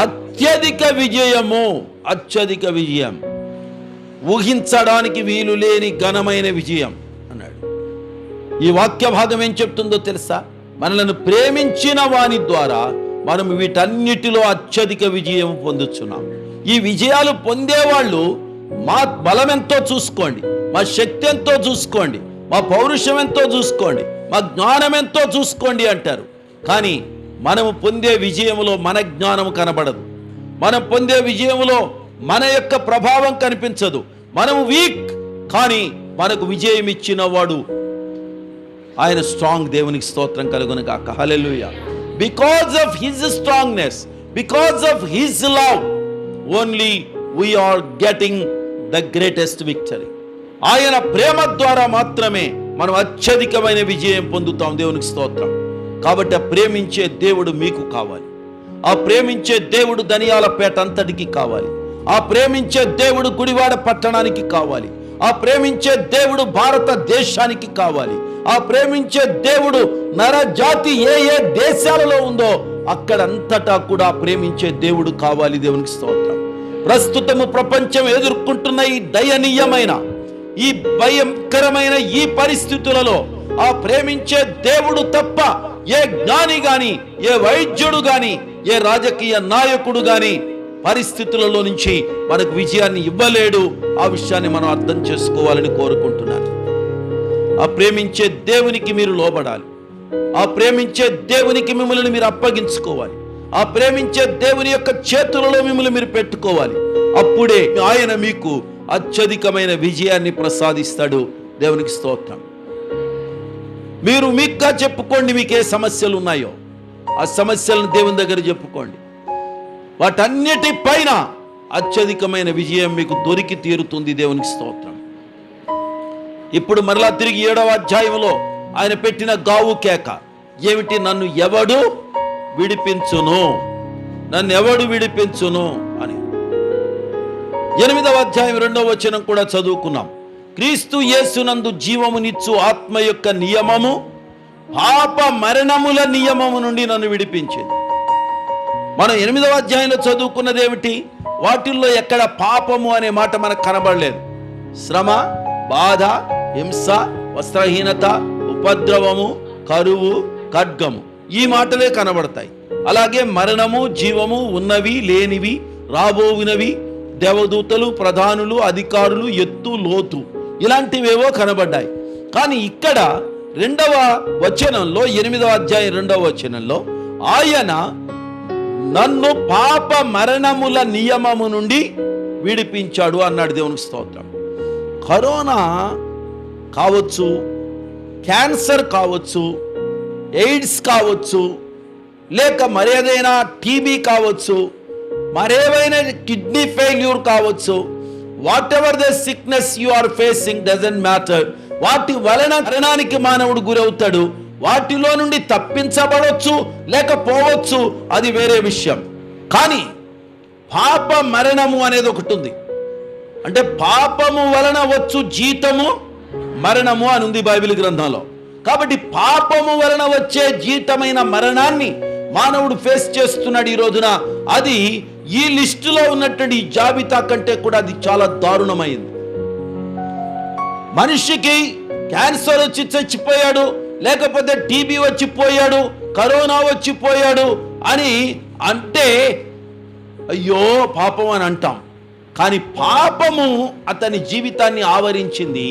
అత్యధిక విజయము. అత్యధిక విజయం, ఊహించడానికి వీలు లేని ఘనమైన విజయం అన్నాడు. ఈ వాక్య భాగం ఏం చెప్తుందో తెలుసా? మనలను ప్రేమించిన వాని ద్వారా మనం వీటన్నిటిలో అత్యధిక విజయం పొందుతున్నాం. ఈ విజయాలు పొందేవాళ్ళు మా బలం ఎంతో చూసుకోండి, మా శక్తి ఎంతో చూసుకోండి, మా పౌరుషం ఎంతో చూసుకోండి, మా జ్ఞానం ఎంతో చూసుకోండి అంటారు. కానీ మనము పొందే విజయములో మన జ్ఞానము కనబడదు. మనం పొందే విజయములో మన యొక్క ప్రభావం కనిపించదు. మనము వీక్, కానీ మనకు విజయం ఇచ్చిన వాడు ఆయన స్ట్రాంగ్. దేవునికి స్తోత్రం కలుగును గాక. Hallelujah. Because of his strongness, because of his love only we are getting the greatest victory. ఆయన ప్రేమ ద్వారా మాత్రమే మనం అత్యధికమైన విజయం పొందుతాం. దేవునికి స్తోత్రం. కాబట్టి ఆ ప్రేమించే దేవుడు మీకు కావాలి. ఆ ప్రేమించే దేవుడు ధనియాలపేట అంతటికి కావాలి. ఆ ప్రేమించే దేవుడు గుడివాడ పట్టణానికి కావాలి. ఆ ప్రేమించే దేవుడు భారతదేశానికి కావాలి. ఆ ప్రేమించే దేవుడు నరజాతి ఏ ఏ దేశాలలో ఉందో అక్కడంతటా కూడా ప్రేమించే దేవుడు కావాలి. దేవునికి స్తోత్రం. ప్రస్తుతము ప్రపంచం ఎదుర్కొంటున్న ఈ దయనీయమైన, ఈ భయంకరమైన ఈ పరిస్థితులలో ఆ ప్రేమించే దేవుడు తప్ప ఏ జ్ఞాని గాని, ఏ వైద్యుడు గాని, ఏ రాజకీయ నాయకుడు గాని పరిస్థితులలో నుంచి మనకు విజయాన్ని ఇవ్వలేడు. ఆ విషయాన్ని మనం అర్థం చేసుకోవాలని కోరుకుంటున్నాను. ఆ ప్రేమించే దేవునికి మీరు లోబడాలి. ఆ ప్రేమించే దేవునికి మిమ్మల్ని మీరు అప్పగించుకోవాలి. ఆ ప్రేమించే దేవుని యొక్క చేతులలో మిమ్మల్ని మీరు పెట్టుకోవాలి. అప్పుడే ఆయన మీకు అత్యధికమైన విజయాన్ని ప్రసాదిస్తాడు. దేవునికి స్తోత్రం. మీరు మీకుగా చెప్పుకోండి, మీకు ఏ సమస్యలు ఉన్నాయో ఆ సమస్యలను దేవుని దగ్గర చెప్పుకోండి. వాటన్నిటిపైన అత్యధికమైన విజయం మీకు దొరికి తీరుతుంది. దేవునికి స్తోత్రం. ఇప్పుడు మరలా తిరిగి 7వ అధ్యాయంలో ఆయన పెట్టిన గావు కేక ఏమిటి? నన్ను ఎవడు విడిపించును, నన్ను ఎవడు విడిపించును అని. 8వ అధ్యాయం 2వ వచనం కూడా చదువుకున్నాం. క్రీస్తు యేసునందు జీవమునిచ్చు ఆత్మ యొక్క నియమము పాప మరణముల నియమము నుండి నన్ను విడిపించింది. మనం 8వ అధ్యాయంలో చదువుకున్నది ఏమిటి? వాటిల్లో ఎక్కడ పాపము అనే మాట మనకు కనబడలేదు. శ్రమ, బాధ, హింస, వస్త్రహీనత, ఉపద్రవము, కరువు, ఖడ్గము, ఈ మాటలే కనబడతాయి. అలాగే మరణము, జీవము, ఉన్నవి లేనివి, రాబోవినవి, దేవదూతలు, ప్రధానులు, అధికారులు, ఎత్తు, లోతు, ఇలాంటివేవో కనబడ్డాయి. కానీ ఇక్కడ 2వ వచనంలో, 8వ అధ్యాయం 2వ వచనంలో ఆయన నన్ను పాప మరణముల నియమము నుండి విడిపించాడు అన్నాడు. దేవునికి స్తోత్రం. కరోనా కావచ్చు, క్యాన్సర్ కావచ్చు, ఎయిడ్స్ కావచ్చు, లేక మరేదైనా టీబీ కావచ్చు, మరేవైనా కిడ్నీ ఫెయిల్యూర్ కావచ్చు, whatever the sickness you are facing doesn't matter. వాటి వలన మరణానికి మానవుడు గురవుతాడు. వాటిలో నుండి తప్పించబడవచ్చు లేకపోవచ్చు, అది వేరే విషయం. కానీ పాప మరణము అనేది ఒకటి ఉంది. అంటే పాపము వలన వచ్చు జీతము మరణము అని ఉంది బైబిల్ గ్రంథంలో. కాబట్టి పాపము వలన వచ్చే జీతమైన మరణాన్ని మానవుడు ఫేస్ చేస్తున్నాడు ఈ రోజున. అది ఈ లిస్టులో ఉన్నటువంటి జాబితా కంటే కూడా అది చాలా దారుణమైంది. మనిషికి క్యాన్సర్ వచ్చి చచ్చిపోయాడు, లేకపోతే టీబీ వచ్చిపోయాడు, కరోనా వచ్చిపోయాడు అని అంటే అయ్యో పాపం అని అంటాం. కానీ పాపము అతని జీవితాన్ని ఆవరించింది,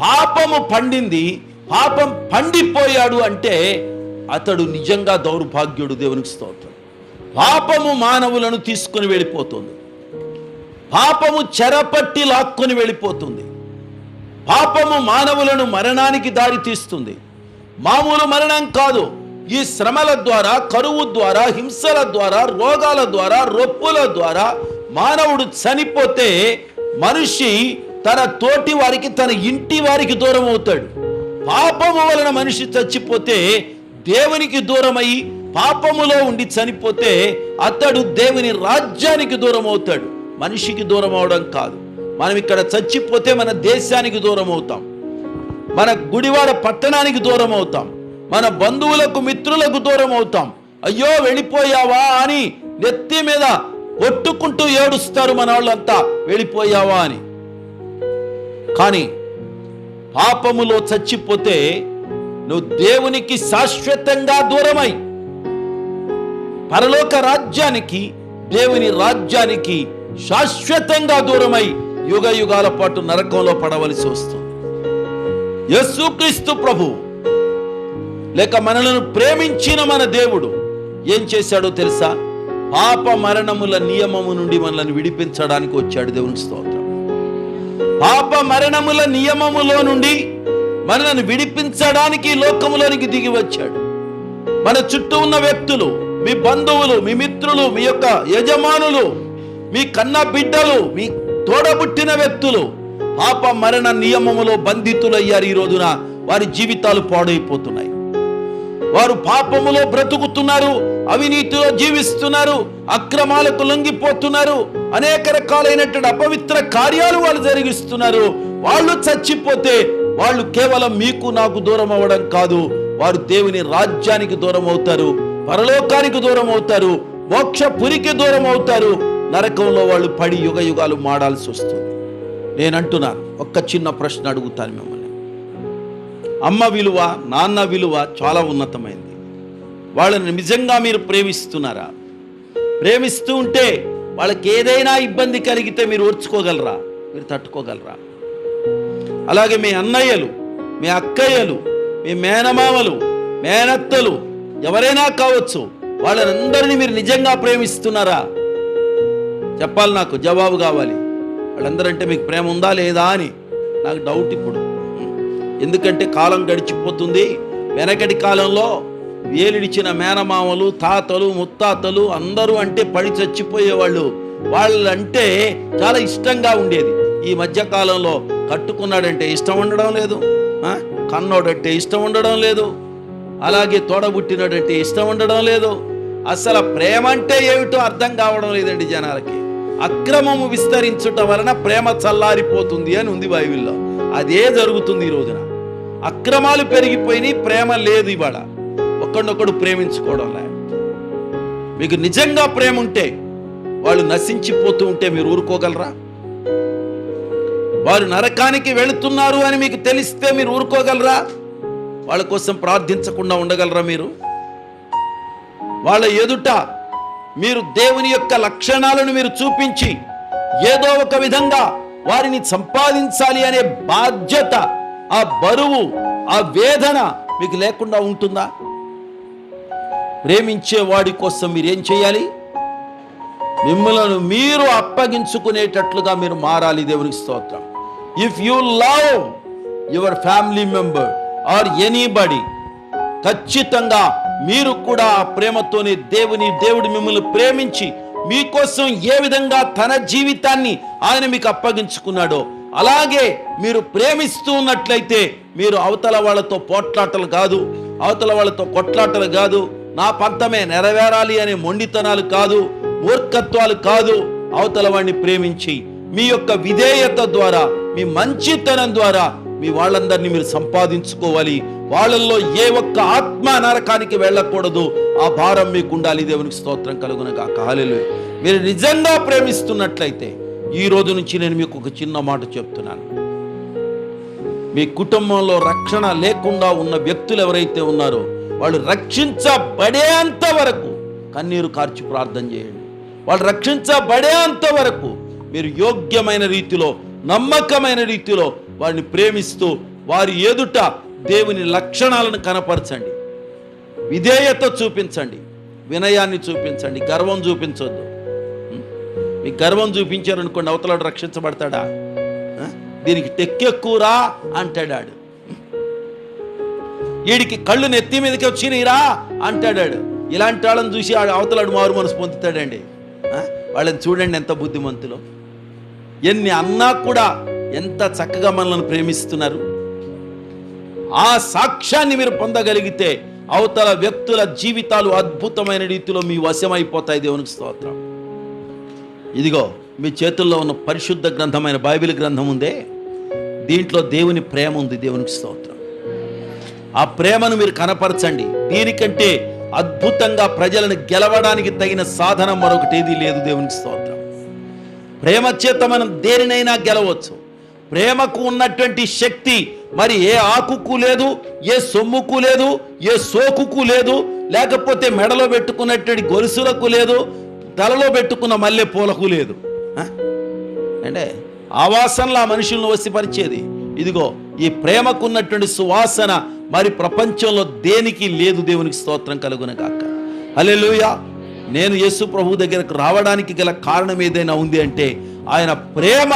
పాపము పండింది, పాపం పండిపోయాడు అంటే అతడు నిజంగా దౌర్భాగ్యుడు. దేవునికి స్తోత్రం. పాపము మానవులను తీసుకుని వెళ్ళిపోతుంది. పాపము చెరపట్టి లాక్కొని వెళ్ళిపోతుంది. పాపము మానవులను మరణానికి దారి తీస్తుంది. మామూలు మరణం కాదు. ఈ శ్రమల ద్వారా, కరువు ద్వారా, హింసల ద్వారా, రోగాల ద్వారా, రొప్పుల ద్వారా మానవుడు చనిపోతే మనిషి తన తోటి వారికి, తన ఇంటి వారికి దూరం అవుతాడు. పాపము వలన మనిషి చచ్చిపోతే దేవునికి దూరమై పాపములో ఉండి చనిపోతే అతడు దేవుని రాజ్యానికి దూరం అవుతాడు. మనిషికి దూరం అవడం కాదు. మనం ఇక్కడ చచ్చిపోతే మన దేశానికి దూరం అవుతాం, మన గుడివాడ పట్టణానికి దూరం అవుతాం, మన బంధువులకు, మిత్రులకు దూరం అవుతాం. అయ్యో వెళ్ళిపోయావా అని నెత్తి మీద కొట్టుకుంటూ ఏడుస్తారు మన వాళ్ళంతా, వెళ్ళిపోయావా అని. కానీ పాపములో చచ్చిపోతే నువ్వు దేవునికి శాశ్వతంగా దూరమై పరలోక రాజ్యానికి, దేవుని రాజ్యానికి శాశ్వతంగా దూరమై యుగ యుగాల పాటు నరకంలో పడవలసి వస్తుంది. యేసుక్రీస్తు ప్రభు లేక మనలను ప్రేమించిన మన దేవుడు ఏం చేశాడో తెలుసా? పాప మరణముల నియమము నుండి మనల్ని విడిపించడానికి వచ్చాడు. దేవుని స్తోత్రం. పాప మరణముల నియమములో నుండి మనల్ని విడిపించడానికి లోకములోనికి దిగి వచ్చాడు. మన చుట్టూ ఉన్న వ్యక్తులు, మీ బంధువులు, మీ మిత్రులు, మీ యొక్క యజమానులు, మీ కన్న బిడ్డలు, మీ తోడబుట్టిన వ్యక్తులు పాప మరణ నియమములో బంధితులయ్యారు. ఈ రోజున వారి జీవితాలు పాడైపోతున్నాయి. వారు పాపములో బ్రతుకుతున్నారు, అవినీతిలో జీవిస్తున్నారు, అక్రమాలకు లొంగిపోతున్నారు, అనేక రకాలైనటువంటి అపవిత్ర కార్యాలు వాళ్ళు జరిగిస్తున్నారు. వాళ్ళు చచ్చిపోతే వాళ్ళు కేవలం మీకు నాకు దూరం అవ్వడం కాదు, వారు దేవుని రాజ్యానికి దూరం అవుతారు, పరలోకానికి దూరం అవుతారు, మోక్షపురికి దూరం అవుతారు, నరకంలో వాళ్ళు పడి యుగ యుగాలు మాడాల్సి వస్తుంది. నేను అంటున్నాను, ఒక్క చిన్న ప్రశ్న అడుగుతాను మిమ్మల్ని. అమ్మ విలువ, నాన్న విలువ చాలా ఉన్నతమైంది. వాళ్ళని నిజంగా మీరు ప్రేమిస్తున్నారా? ప్రేమిస్తూ ఉంటే వాళ్ళకి ఏదైనా ఇబ్బంది కలిగితే మీరు ఓర్చుకోగలరా? మీరు తట్టుకోగలరా? అలాగే మీ అన్నయ్యలు, మీ అక్కయ్యలు, మీ మేనమామలు, మేనత్తలు ఎవరైనా కావచ్చు, వాళ్ళందరినీ మీరు నిజంగా ప్రేమిస్తున్నారా? చెప్పాలి, నాకు జవాబు కావాలి. వాళ్ళందరంటే మీకు ప్రేమ ఉందా లేదా అని నాకు డౌట్ ఇప్పుడు. ఎందుకంటే కాలం గడిచిపోతుంది. వెనకటి కాలంలో వేలిడిచిన మేనమామలు, తాతలు, ముత్తాతలు అందరూ అంటే పడి చచ్చిపోయేవాళ్ళు. వాళ్ళంటే చాలా ఇష్టంగా ఉండేది. ఈ మధ్యకాలంలో కట్టుకున్నాడంటే ఇష్టం ఉండడం లేదు, కన్నోడంటే ఇష్టం ఉండడం లేదు, అలాగే తోడబుట్టినోడంటే ఇష్టం ఉండడం లేదు. అసలు ప్రేమ అంటే ఏమిటో అర్థం కావడం లేదండి జనాలకి. అక్రమము విస్తరించటం వలన ప్రేమ చల్లారిపోతుంది అని ఉంది బైబిల్లో. అదే జరుగుతుంది ఈ రోజున. అక్రమాలు పెరిగిపోయినాయి, ప్రేమ లేదు ఇవాళ. ఒకడినొకడు ప్రేమించుకోవడం లేదు. మీకు నిజంగా ప్రేమ ఉంటే వాళ్ళు నశించిపోతూ ఉంటే మీరు ఊరుకోగలరా? వారు నరకానికి వెళుతున్నారు అని మీకు తెలిస్తే మీరు ఊరుకోగలరా? వాళ్ళ కోసం ప్రార్థించకుండా ఉండగలరా? మీరు వాళ్ళ ఎదుట మీరు దేవుని యొక్క లక్షణాలను మీరు చూపించి ఏదో ఒక విధంగా వారిని సంపాదించాలి అనే బాధ్యత, ఆ బరువు, ఆ వేదన మీకు లేకుండా ఉంటుందా? ప్రేమించే వాడి కోసం మీరేం చేయాలి? మిమ్మల్ని మీరు అప్పగించుకునేటట్లుగా మీరు మారాలి. దేవునికి స్తోత్రం. If you love your family member or anybody, ఖచ్చితంగా మీరు కూడా ఆ ప్రేమతోనే దేవుడు మిమ్మల్ని ప్రేమించి మీకోసం ఏ విధంగా తన జీవితాన్ని ఆయన మీకు అప్పగించుకున్నాడో అలాగే మీరు ప్రేమిస్తూ ఉన్నట్లయితే మీరు అవతల వాళ్ళతో పోట్లాటలు కాదు, అవతల వాళ్ళతో కొట్లాటలు కాదు, నా పంతమే నెరవేరాలి అనే మొండితనాలు కాదు, మూర్ఖత్వాలు కాదు. అవతల వాడిని ప్రేమించి మీ యొక్క విధేయత ద్వారా, మీ మంచితనం ద్వారా మీ వాళ్ళందరినీ మీరు సంపాదించుకోవాలి. వాళ్ళల్లో ఏ ఒక్క ఆత్మ నరకానికి వెళ్ళకూడదు. ఆ భారం మీకు ఉండాలి. దేవునికి స్తోత్రం కలుగునగాక. హల్లెలూయా. మీరు నిజంగా ప్రేమిస్తున్నట్లయితే ఈ రోజు నుంచి నేను మీకు ఒక చిన్న మాట చెప్తున్నాను. మీ కుటుంబంలో రక్షణ లేకుండా ఉన్న వ్యక్తులు ఎవరైతే ఉన్నారో వాళ్ళు రక్షించబడేంత వరకు కన్నీరు కార్చి ప్రార్థన చేయండి. వాళ్ళు రక్షించబడేంత వరకు మీరు యోగ్యమైన రీతిలో, నమ్మకమైన రీతిలో వారిని ప్రేమిస్తూ వారి ఎదుట దేవుని లక్షణాలను కనపరచండి. విధేయత చూపించండి, వినయాన్ని చూపించండి, గర్వం చూపించొద్దు. మీ గర్వం చూపించారనుకోండి, అవతలాడు రక్షించబడతాడా? దీనికి టెక్కెక్కురా అంటాడాడు. వీడికి కళ్ళు నెత్తి మీదకి వచ్చినరా అంటాడాడు. ఇలాంటి వాళ్ళని చూసి అవతలాడు మారు మనసు పొందుతాడండి. వాళ్ళని చూడండి ఎంత బుద్ధిమంతులు. ఎన్ని అన్నా కూడా ఎంత చక్కగా మనల్ని ప్రేమిస్తున్నారు. ఆ సాక్ష్యాన్ని మీరు పొందగలిగితే అవతల వ్యక్తుల జీవితాలు అద్భుతమైన రీతిలో మీ వశమైపోతాయి. దేవునికి స్తోత్రం. ఇదిగో మీ చేతుల్లో ఉన్న పరిశుద్ధ గ్రంథమైన బైబిల్ గ్రంథం ఉందే, దీంట్లో దేవుని ప్రేమ ఉంది. దేవునికి స్తోత్రం. ఆ ప్రేమను మీరు కనపరచండి. దీనికంటే అద్భుతంగా ప్రజలను గెలవడానికి తగిన సాధనం మరొకటి ఏదీ లేదు. దేవునికి స్తోత్రం. ప్రేమ చేత మనం దేనినైనా గెలవచ్చు. ప్రేమకు ఉన్నటువంటి శక్తి మరి ఏ ఆకుకు లేదు, ఏ సొమ్ముకు లేదు, ఏ సోకుకు లేదు, లేకపోతే మెడలో పెట్టుకున్నటువంటి గొలుసులకు లేదు, తలలో పెట్టుకున్న మల్లె పూలకు లేదు. అంటే ఆవాసనలా మనుషులను వసిపరిచేది ఇదిగో ఈ ప్రేమకున్నటువంటి సువాసన మరి ప్రపంచంలో దేనికి లేదు. దేవునికి స్తోత్రం కలుగునగాక. హల్లెలూయా. నేను యేసు ప్రభు దగ్గరకు రావడానికి గల కారణం ఏదైనా ఉంది అంటే ఆయన ప్రేమ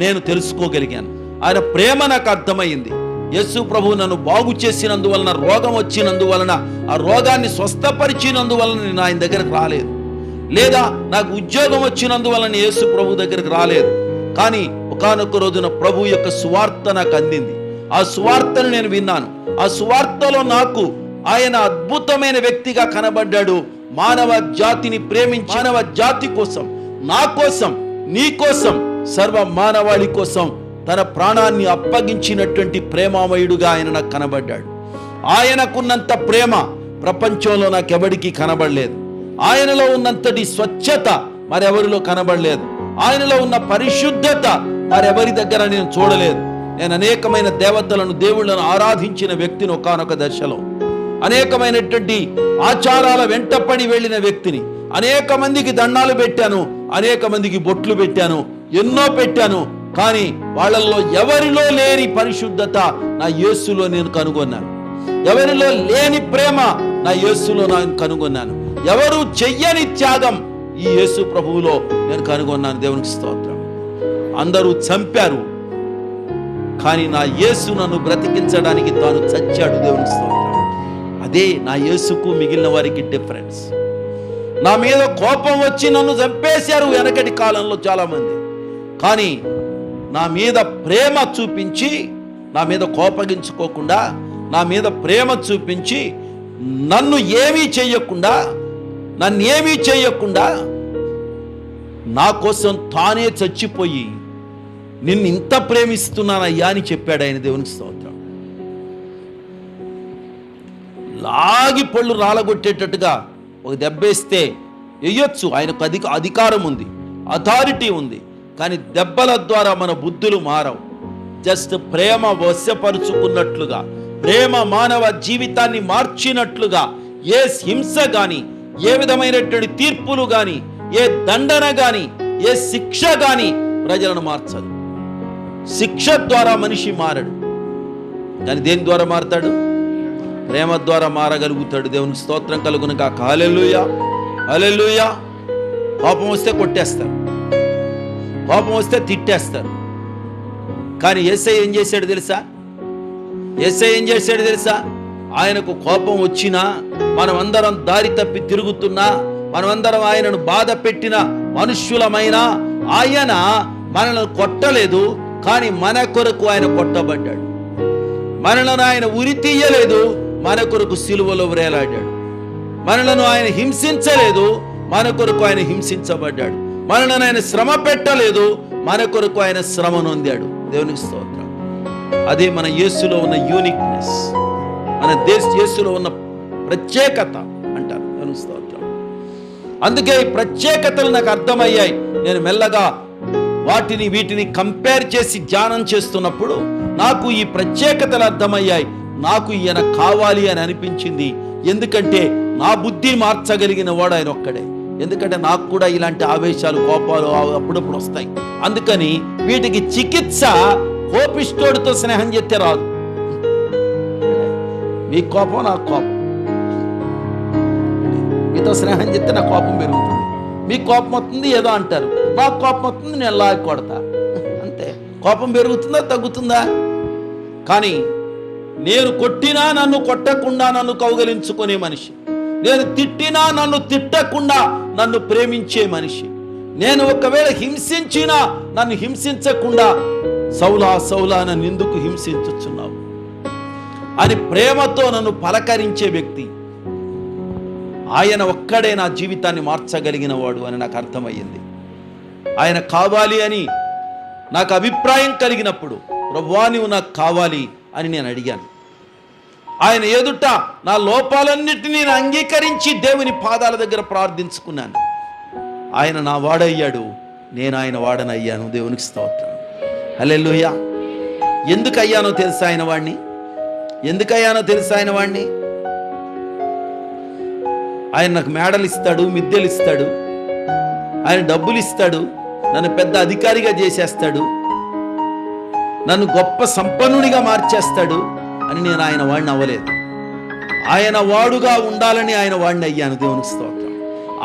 నేను తెలుసుకోగలిగాను. ఆయన ప్రేమ నాకు అర్థమైంది. యేసు ప్రభు నన్ను బాగు చేసినందువలన, రోగం వచ్చినందువలన, ఆ రోగాన్ని స్వస్థపరిచినందువలన నేను ఆయన దగ్గరకు రాలేదు. లేదా నాకు ఉద్యోగం వచ్చినందువలన యేసు ప్రభు దగ్గరకు రాలేదు. కానీ ఒకానొక రోజున ప్రభు యొక్క సువార్త నాకు అందింది. ఆ సువార్తను నేను విన్నాను. ఆ సువార్తలో నాకు ఆయన అద్భుతమైన వ్యక్తిగా కనబడ్డాడు. మానవ జాతిని ప్రేమించి, మానవ జాతి కోసం, నా కోసం, నీ కోసం, సర్వ మానవాళి కోసం తన ప్రాణాన్ని అప్పగించినటువంటి ప్రేమామయుడుగా ఆయన నాకు కనబడ్డాడు. ఆయనకున్నంత ప్రేమ ప్రపంచంలో నాకెవడికి కనబడలేదు. ఆయనలో ఉన్నంతటి స్వచ్ఛత మరెవరిలో కనబడలేదు. ఆయనలో ఉన్న పరిశుద్ధత మరెవరి దగ్గర నేను చూడలేదు. నేను అనేకమైన దేవతలను, దేవుళ్లను ఆరాధించిన వ్యక్తిని ఒకానొక దశలో, అనేకమైనటువంటి ఆచారాల వెంటపడి వెళ్ళిన వ్యక్తిని, అనేక మందికి దండాలు పెట్టాను, అనేక మందికి బొట్లు పెట్టాను, ఎన్నో పెట్టాను. కానీ వాళ్ళల్లో ఎవరిలో లేని పరిశుద్ధత నా యేసులో నేను కనుగొన్నాను. ఎవరిలో లేని ప్రేమ నా యేసులో నేను కనుగొన్నాను. ఎవరు చెయ్యని త్యాగం ఈ యేసు ప్రభువులో నేను కనుగొన్నాను. దేవునికి స్తోత్రం. అందరూ చంపారు, కానీ నా యేసు నన్ను బ్రతికించడానికి తాను చచ్చాడు. దేవునికి స్తోత్రం. అదే నా యేసుకు మిగిలిన వారికి డిఫరెన్స్. నా మీద కోపం వచ్చి నన్ను చంపేశారు వెనకటి కాలంలో చాలా మంది. కానీ నా మీద ప్రేమ చూపించి, నా మీద కోపగించుకోకుండా, నా మీద ప్రేమ చూపించి నన్ను ఏమీ చేయకుండా నా కోసం తానే చచ్చిపోయి నిన్ను ఇంత ప్రేమిస్తున్నానయ్యా అని చెప్పాడు ఆయన. దేవునికి స్తోత్రం. లాగి పళ్ళు రాలగొట్టేటట్టుగా ఒక దెబ్బేస్తే వేయొచ్చు, ఆయనకు అధికారం ఉంది, అథారిటీ ఉంది. కానీ దెబ్బల ద్వారా మన బుద్ధులు మారవు. జస్ట్ ప్రేమ వశపరుచుకున్నట్లుగా, ప్రేమ మానవ జీవితాన్ని మార్చినట్లుగా ఏ హింస గాని, ఏ విధమైనటువంటి తీర్పులు గాని, ఏ దండన గాని, ఏ శిక్ష గాని ప్రజలను మార్చదు. శిక్ష ద్వారా మనిషి మారడు, కానీ దేని ద్వారా మారతాడు? ప్రేమ ద్వారా మారగలుగుతాడు. దేవునికి స్తోత్రం కలుగును గాక. హల్లెలూయా, హల్లెలూయా. కోపం వస్తే కొట్టేస్తారు, కోపం వస్తే తిట్టేస్తారు. కానీ యేసయ్య ఏం చేశాడు తెలుసా? ఆయనకు కోపం వచ్చినా, మనమందరం దారి తప్పి తిరుగుతున్నా, మనమందరం ఆయనను బాధ పెట్టిన మనుష్యులమైన ఆయన మనల్ని కొట్టలేదు. కానీ మన కొరకు ఆయన కొట్టబడ్డాడు. మనలను ఆయన ఉరి తీయలేదు, మన కొరకు సిలువలో వేలాడాడు. మనలను ఆయన హింసించలేదు, మన కొరకు ఆయన హింసించబడ్డాడు. మనలను ఆయన శ్రమ పెట్టలేదు, మన కొరకు ఆయన శ్రమ నొందాడు. దేవునికి స్తోత్రం. అదే మన యేసులో ఉన్న యూనిక్నెస్, మన యేసులో ఉన్న ప్రత్యేకత అంటారు. దేవునికి స్తోత్రం. అందుకే ఈ ప్రత్యేకతలు నాకు అర్థమయ్యాయి. నేను మెల్లగా వీటిని కంపేర్ చేసి ధ్యానం చేస్తున్నప్పుడు నాకు ఈ ప్రత్యేకతలు అర్థమయ్యాయి. నాకు ఈయన కావాలి అని అనిపించింది. ఎందుకంటే నా బుద్ధి మార్చగలిగిన వాడు ఆయన ఒక్కడే. ఎందుకంటే నాకు కూడా ఇలాంటి ఆవేశాలు, కోపాలు అప్పుడప్పుడు వస్తాయి. అందుకని వీటికి చికిత్స కోపిష్టోడితో స్నేహం చేస్తే రాదు. మీ కోపం నాకు కోపం, మీతో స్నేహం చేస్తే నా కోపం పెరుగుతుంది. మీ కోపం వస్తుంది ఏదో అంటారు, నాకు కోపం వస్తుంది నేను లాగి కొడతా, అంతే. కోపం పెరుగుతుందా తగ్గుతుందా? కానీ నేను కొట్టినా నన్ను కొట్టకుండా నన్ను కౌగలించుకునే మనిషి, నేను తిట్టినా నన్ను తిట్టకుండా నన్ను ప్రేమించే మనిషి, నేను ఒకవేళ హింసించినా నన్ను హింసించకుండా సౌలా నన్ను ఎందుకు హింసించుచున్నావు అని ప్రేమతో నన్ను పలకరించే వ్యక్తి ఆయన ఒక్కడే నా జీవితాన్ని మార్చగలిగిన వాడు అని నాకు అర్థమయ్యింది. ఆయన కావాలి అని నాకు అభిప్రాయం కలిగినప్పుడు, ప్రభువా నీవు నాకు కావాలి అని నేను అడిగాను. ఆయన ఎదుట నా లోపాలన్నిటినీ నేను అంగీకరించి దేవుని పాదాల దగ్గర ప్రార్థించుకున్నాను. ఆయన నా వాడయ్యాడు, నేను ఆయన వాడనయ్యాను. దేవునికి స్తోత్రం. హల్లెలూయా. ఎందుకు అయ్యానో తెలుసా ఆయన వాడిని? ఆయన నాకు మేడలు ఇస్తాడు, మిద్దెలు ఇస్తాడు, ఆయన డబ్బులు ఇస్తాడు, నన్ను పెద్ద అధికారిగా చేసేస్తాడు, నన్ను గొప్ప సంపన్నుడిగా మార్చేస్తాడు అని నేను ఆయన వాడిని అవ్వలేదు. ఆయన వాడుగా ఉండాలని ఆయన వాడిని అయ్యాను. దేవునికి స్తోత్రం.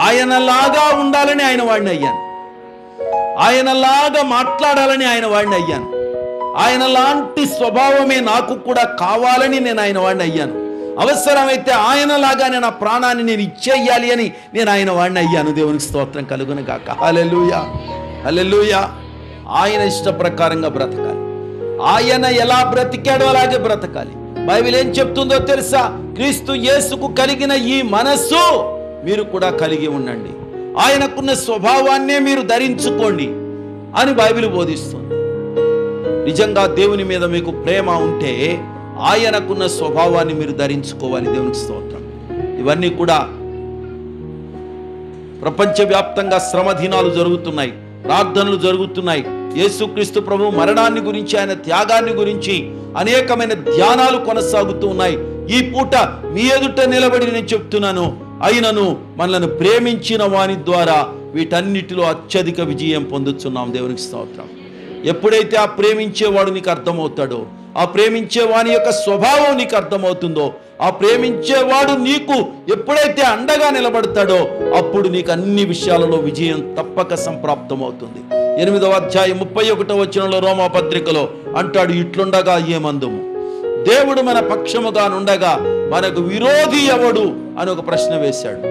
ఆయనలాగా ఉండాలని ఆయన వాడిని అయ్యాను. ఆయనలాగా మాట్లాడాలని ఆయన వాడిని అయ్యాను. ఆయన లాంటి స్వభావమే నాకు కూడా కావాలని నేను ఆయన వాడిని అయ్యాను. అవసరమైతే ఆయనలాగానే నా ప్రాణాన్ని నేను ఇచ్చేయాలి అని నేను ఆయన వాడిని అయ్యాను. దేవునికి స్తోత్రం కలుగును గాక. హల్లెలూయా, హల్లెలూయా. ఆయన ఇష్ట ప్రకారంగా బ్రతకాలి. ఆయన ఎలా బ్రతికాడో అలాగే బ్రతకాలి. బైబిల్ ఏం చెప్తుందో తెలుసా? క్రీస్తు యేసుకు కలిగిన ఈ మనస్సు మీరు కూడా కలిగి ఉండండి, ఆయనకున్న స్వభావాన్నే మీరు ధరించుకోండి అని బైబిల్ బోధిస్తుంది. నిజంగా దేవుని మీద మీకు ప్రేమ ఉంటే ఆయనకున్న స్వభావాన్ని మీరు ధరించుకోవాలి. దేవునికి స్తోత్రం. ఇవన్నీ కూడా ప్రపంచవ్యాప్తంగా శ్రమ దినాలు జరుగుతున్నాయి, ప్రార్థనలు జరుగుతున్నాయి. యేసుక్రీస్తు ప్రభు మరణాన్ని గురించి, ఆయన త్యాగాన్ని గురించి అనేకమైన ధ్యానాలు కొనసాగుతూ ఉన్నాయి. ఈ పూట మీ ఎదుట నిలబడి నేను చెప్తున్నాను, అయినను మనల్ని ప్రేమించిన వాని ద్వారా వీటన్నిటిలో అత్యధిక విజయం పొందుతున్నాం. దేవునికి స్తోత్రం. ఎప్పుడైతే ఆ ప్రేమించేవాడు నీకు అర్థమవుతాడో, ఆ ప్రేమించే వాని యొక్క స్వభావం నీకు అర్థమవుతుందో, ఆ ప్రేమించేవాడు నీకు ఎప్పుడైతే అండగా నిలబడతాడో అప్పుడు నీకు అన్ని విషయాలలో విజయం తప్పక సంప్రాప్తమవుతుంది. 8వ అధ్యాయం 31వ వచనంలో రోమా పత్రికలో అంటాడు, ఇట్లుండగా ఏమందుము, దేవుడు మన పక్షముగా నుండగా మనకు విరోధి ఎవడు అని ఒక ప్రశ్న వేశాడు.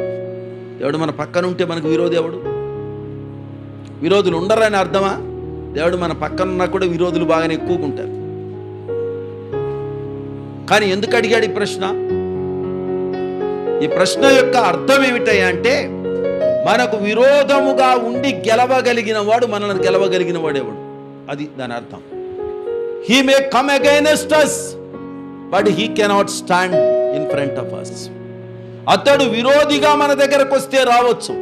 దేవుడు మన పక్కన ఉంటే మనకు విరోధి ఎవడు? విరోధులు ఉండరని అర్థమా? దేవుడు మన పక్కన ఉన్నా కూడా విరోధులు బాగానే ఎక్కువగా ఉంటారు. కానీ ఎందుకు అడిగాడు ఈ ప్రశ్న? ఈ ప్రశ్న యొక్క అర్థం ఏమిటయ్యా అంటే, మనకు విరోధముగా ఉండి గెలవగలిగిన వాడు మనల్ని గెలవగలిగిన వాడేవాడు, అది దాని అర్థం. He may come against us but he cannot stand in front of us. అతడు విరోధిగా మన దగ్గరకు వస్తే రావచ్చు,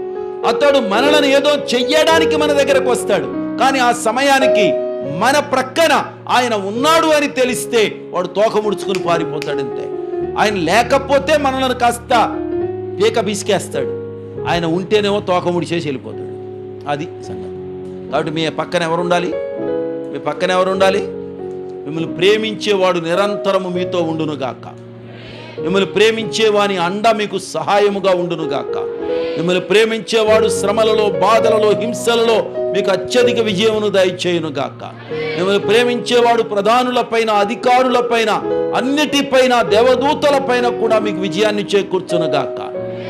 అతడు మనలను ఏదో చెయ్యడానికి మన దగ్గరకు వస్తాడు, కానీ ఆ సమయానికి మన ప్రక్కన ఆయన ఉన్నాడు అని తెలిస్తే వాడు తోక ముడుచుకుని పారిపోతాడంతే. ఆయన లేకపోతే మనల్ని కాస్త పీక బిసికేస్తాడు, ఆయన ఉంటేనేమో తోక ముడిచేసి వెళ్ళిపోతాడు. అది సంగతి. కాబట్టి మీ పక్కన ఎవరు ఉండాలి? మీ పక్కన ఎవరు ఉండాలి? మిమ్మల్ని ప్రేమించేవాడు నిరంతరము మీతో ఉండునుగాక. మిమ్మల్ని ప్రేమించేవాని అండ మీకు సహాయముగా ఉండునుగాక. మిమ్మల్ని ప్రేమించేవాడు శ్రమలలో, బాధలలో, హింసలలో మీకు అత్యధిక విజయమును దయచేయునుగాక. మిమ్మల్ని ప్రేమించేవాడు ప్రధానులపైన, అధికారులపైన, అన్నిటిపైన, దేవదూతలపైన కూడా మీకు విజయాన్ని చేకూర్చునుగాక.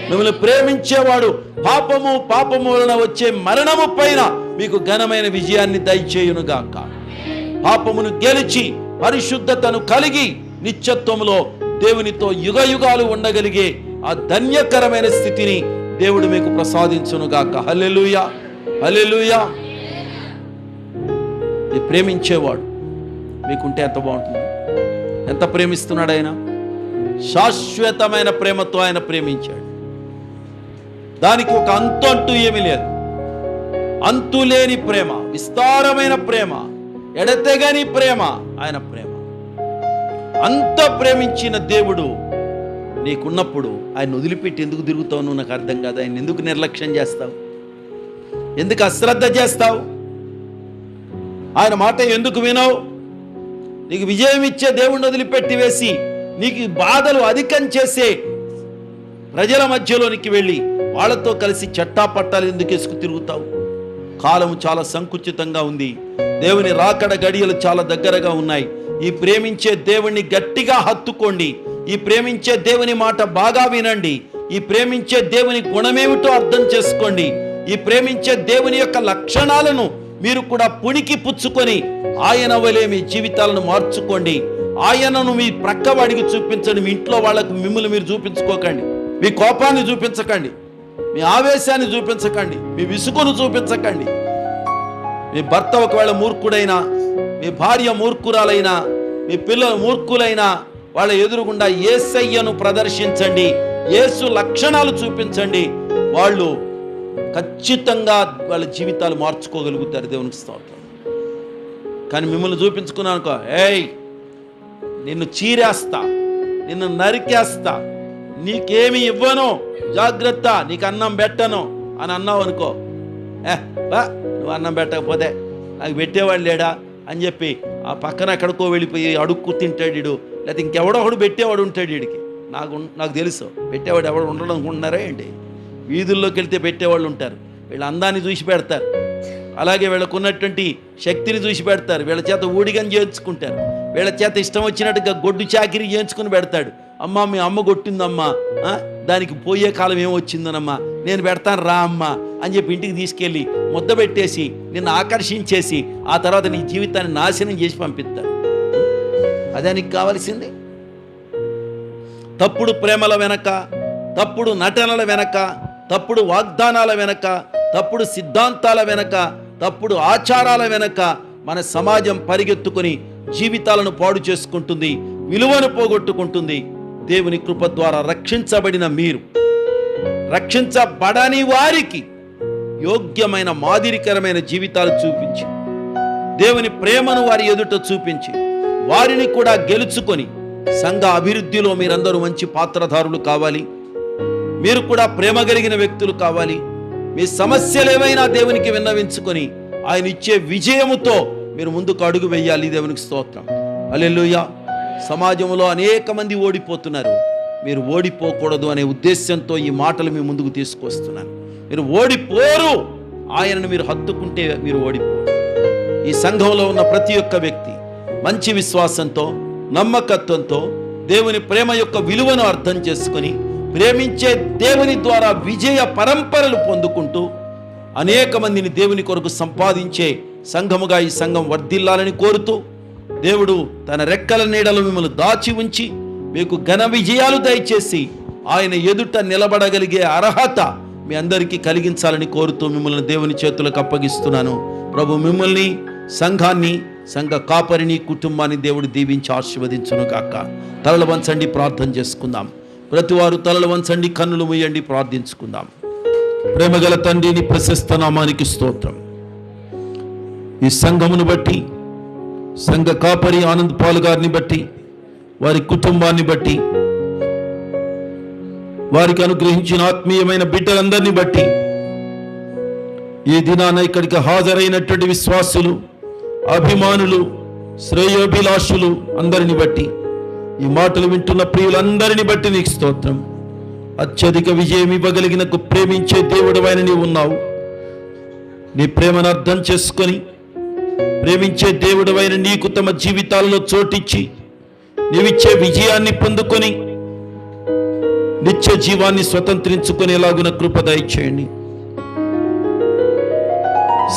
మిమ్మల్ని ప్రేమించేవాడు పాపము వలన వచ్చే మరణము పైన మీకు ఘనమైన విజయాన్ని దయచేయునుగాక. పాపమును గెలిచి పరిశుద్ధతను కలిగి నిత్యత్వములో దేవునితో యుగయుగాలు ఉండగలిగే ఆ ధన్యకరమైన స్థితిని దేవుడు మీకు ప్రసాదించునుగాక. హల్లెలూయా, హల్లెలూయా. ఈ ప్రేమించేవాడు మీకుంటే ఎంత బాగుంటుంది. ఎంత ప్రేమిస్తున్నాడు ఆయన? శాశ్వతమైన ప్రేమతో ఆయన ప్రేమించాడు. దానికి ఒక అంతు అంటూ ఏమీ లేదు. అంతులేని ప్రేమ, విస్తారమైన ప్రేమ, ఎడతెగని ప్రేమ, ఆయన ప్రేమ. అంత ప్రేమించిన దేవుడు నీకున్నప్పుడు ఆయన వదిలిపెట్టి ఎందుకు తిరుగుతావు? నువ్వు నాకు అర్థం కాదు. ఆయన ఎందుకు నిర్లక్ష్యం చేస్తావు? ఎందుకు అశ్రద్ధ చేస్తావు? ఆయన మాట ఎందుకు వినవు? నీకు విజయం ఇచ్చే దేవుణ్ణి వదిలిపెట్టి వేసి నీకు బాధలు అధికం చేసే ప్రజల మధ్యలోనికి వెళ్ళి వాళ్ళతో కలిసి చట్టాపట్టాలు ఎందుకు వేసుకు తిరుగుతావు? కాలం చాలా సంకుచితంగా ఉంది. దేవుని రాకడ గడియలు చాలా దగ్గరగా ఉన్నాయి. ఈ ప్రేమించే దేవుణ్ణి గట్టిగా హత్తుకోండి. ఈ ప్రేమించే దేవుని మాట బాగా వినండి. ఈ ప్రేమించే దేవుని గుణమేమిటో అర్థం చేసుకోండి. ఈ ప్రేమించే దేవుని యొక్క లక్షణాలను మీరు కూడా పుణికి పుచ్చుకొని ఆయన వలె మీ జీవితాలను మార్చుకోండి. ఆయనను మీ ప్రక్కవాడికి చూపించండి. మీ ఇంట్లో వాళ్ళకు మిమ్మల్ని మీరు చూపించుకోకండి. మీ కోపాన్ని చూపించకండి, మీ ఆవేశాన్ని చూపించకండి, మీ విసుగును చూపించకండి. మీ భర్త ఒకవేళ మూర్ఖుడైనా, మీ భార్య మూర్ఖురాలైనా, మీ పిల్లలు మూర్ఖులైనా వాళ్ళ ఎదురుగుండా యేసయ్యను ప్రదర్శించండి, యేసు లక్షణాలు చూపించండి. వాళ్ళు ఖచ్చితంగా వాళ్ళ జీవితాలు మార్చుకోగలుగుతారు. దేవునికి స్తోత్రం. కానీ మిమ్మల్ని చూపించుకున్నానుకో, ఏయ్ నిన్ను చీరేస్తా, నిన్ను నరికేస్తా, నీకేమి ఇవ్వను, జాగ్రత్త, నీకు అన్నం పెట్టను అని అన్నావు అనుకో, నువ్వు అన్నం పెట్టకపోతే నాకు పెట్టేవాడు లేడా అని చెప్పి ఆ పక్కన ఎక్కడికో వెళ్ళిపోయి అడుక్కు తింటాడు వీడు, లేకపోతే ఇంకెవడో ఒకడు పెట్టేవాడు ఉంటాడు వీడికి. నాకు తెలుసు పెట్టేవాడు ఎవడు ఉండడం అనుకుంటున్నారా ఏంటి? వీధుల్లోకి వెళ్తే పెట్టేవాళ్ళు ఉంటారు. వీళ్ళ అందాన్ని చూసి పెడతారు, అలాగే వీళ్ళకు ఉన్నటువంటి శక్తిని చూసి పెడతారు. వీళ్ళ చేత ఊడిగని చేయించుకుంటారు, వీళ్ళ చేత ఇష్టం వచ్చినట్టుగా గొడ్డు చాకిరి చేయించుకుని పెడతాడు. అమ్మ మీ అమ్మ కొట్టిందమ్మా, దానికి పోయే కాలం ఏమొచ్చిందనమ్మా, నేను పెడతాను రా అమ్మ అని చెప్పి ఇంటికి తీసుకెళ్ళి ముద్ద పెట్టేసి నిన్ను ఆకర్షించేసి ఆ తర్వాత నీ జీవితాన్ని నాశనం చేసి పంపిస్తారు. అదే నీకు కావాల్సింది. తప్పుడు ప్రేమల వెనక, తప్పుడు నటనల వెనక, తప్పుడు వాగ్దానాల వెనక, తప్పుడు సిద్ధాంతాల వెనక, తప్పుడు ఆచారాల వెనక మన సమాజం పరిగెత్తుకొని జీవితాలను పాడు చేసుకుంటుంది, విలువను పోగొట్టుకుంటుంది. దేవుని కృప ద్వారా రక్షించబడిన మీరు, రక్షించబడని వారికి యోగ్యమైన మాదిరికరమైన జీవితాలు చూపించి, దేవుని ప్రేమను వారి ఎదుట చూపించి, వారిని కూడా గెలుచుకొని సంఘ అభివృద్ధిలో మీరందరూ మంచి పాత్రధారులు కావాలి. మీరు కూడా ప్రేమ కలిగిన వ్యక్తులు కావాలి. మీ సమస్యలు ఏమైనా దేవునికి విన్నవించుకొని ఆయన ఇచ్చే విజయముతో మీరు ముందుకు అడుగు వేయాలి. దేవునికి స్తోత్రం. హల్లెలూయా. సమాజంలో అనేక మంది ఓడిపోతున్నారు. మీరు ఓడిపోకూడదు అనే ఉద్దేశంతో ఈ మాటలు మీ ముందుకు తీసుకొస్తున్నాను. మీరు ఓడిపోరు. ఆయనను మీరు హత్తుకుంటే మీరు ఓడిపోరు. ఈ సంఘంలో ఉన్న ప్రతి ఒక్క వ్యక్తి మంచి విశ్వాసంతో, నమ్మకత్వంతో దేవుని ప్రేమ యొక్క విలువను అర్థం చేసుకొని, ప్రేమించే దేవుని ద్వారా విజయ పరంపరలు పొందుకుంటూ అనేక మందిని దేవుని కొరకు సంపాదించే సంఘముగా ఈ సంఘం వర్ధిల్లాలని కోరుతూ, దేవుడు తన రెక్కల నీడలో మిమ్మల్ని దాచి ఉంచి మీకు ఘన విజయాలు దయచేసి ఆయన ఎదుట నిలబడగలిగే అర్హత మీ అందరికీ కలిగించాలని కోరుతూ మిమ్మల్ని దేవుని చేతులకు అప్పగిస్తున్నాను. ప్రభు మిమ్మల్ని, సంఘాన్ని, సంఘ కాపరిని, కుటుంబాన్ని దేవుడు దీవించి ఆశీర్వదించును గాక. తలలు వంచండి, ప్రార్థన చేసుకుందాం. ప్రతివారు తలలు వంచండి, కన్నులు మూయండి, ప్రార్థించుకుందాం. ప్రేమగల తండ్రి, నీ ప్రశస్త నామానికి స్తోత్రం. ఈ సంఘమును బట్టి, సంఘ కాపరి ఆనంద్ పాల్ గారిని బట్టి, వారి కుటుంబాన్ని బట్టి, వారికి అనుగ్రహించిన ఆత్మీయమైన బిడ్డలందరినీ బట్టి, ఈ దినాన ఇక్కడికి హాజరైనటువంటి విశ్వాసులు, అభిమానులు, శ్రేయోభిలాషులు అందరిని బట్టి, ఈ మాటలు వింటున్న ప్రియులందరిని బట్టి నీకు స్తోత్రం. అత్యధిక విజయం ఇవ్వగలిగిన ప్రేమించే దేవుడు ఆయన నీవు ఉన్నావు. నీ ప్రేమను అర్థం చేసుకొని ప్రేమించే దేవుడు అయిన నీకు తమ జీవితాలలో చోటిచ్చి నీవిచ్చే విజయాన్ని పొందుకొని నిత్య జీవాన్ని స్వతంత్రించుకునేలాగున కృప దయచేయండి.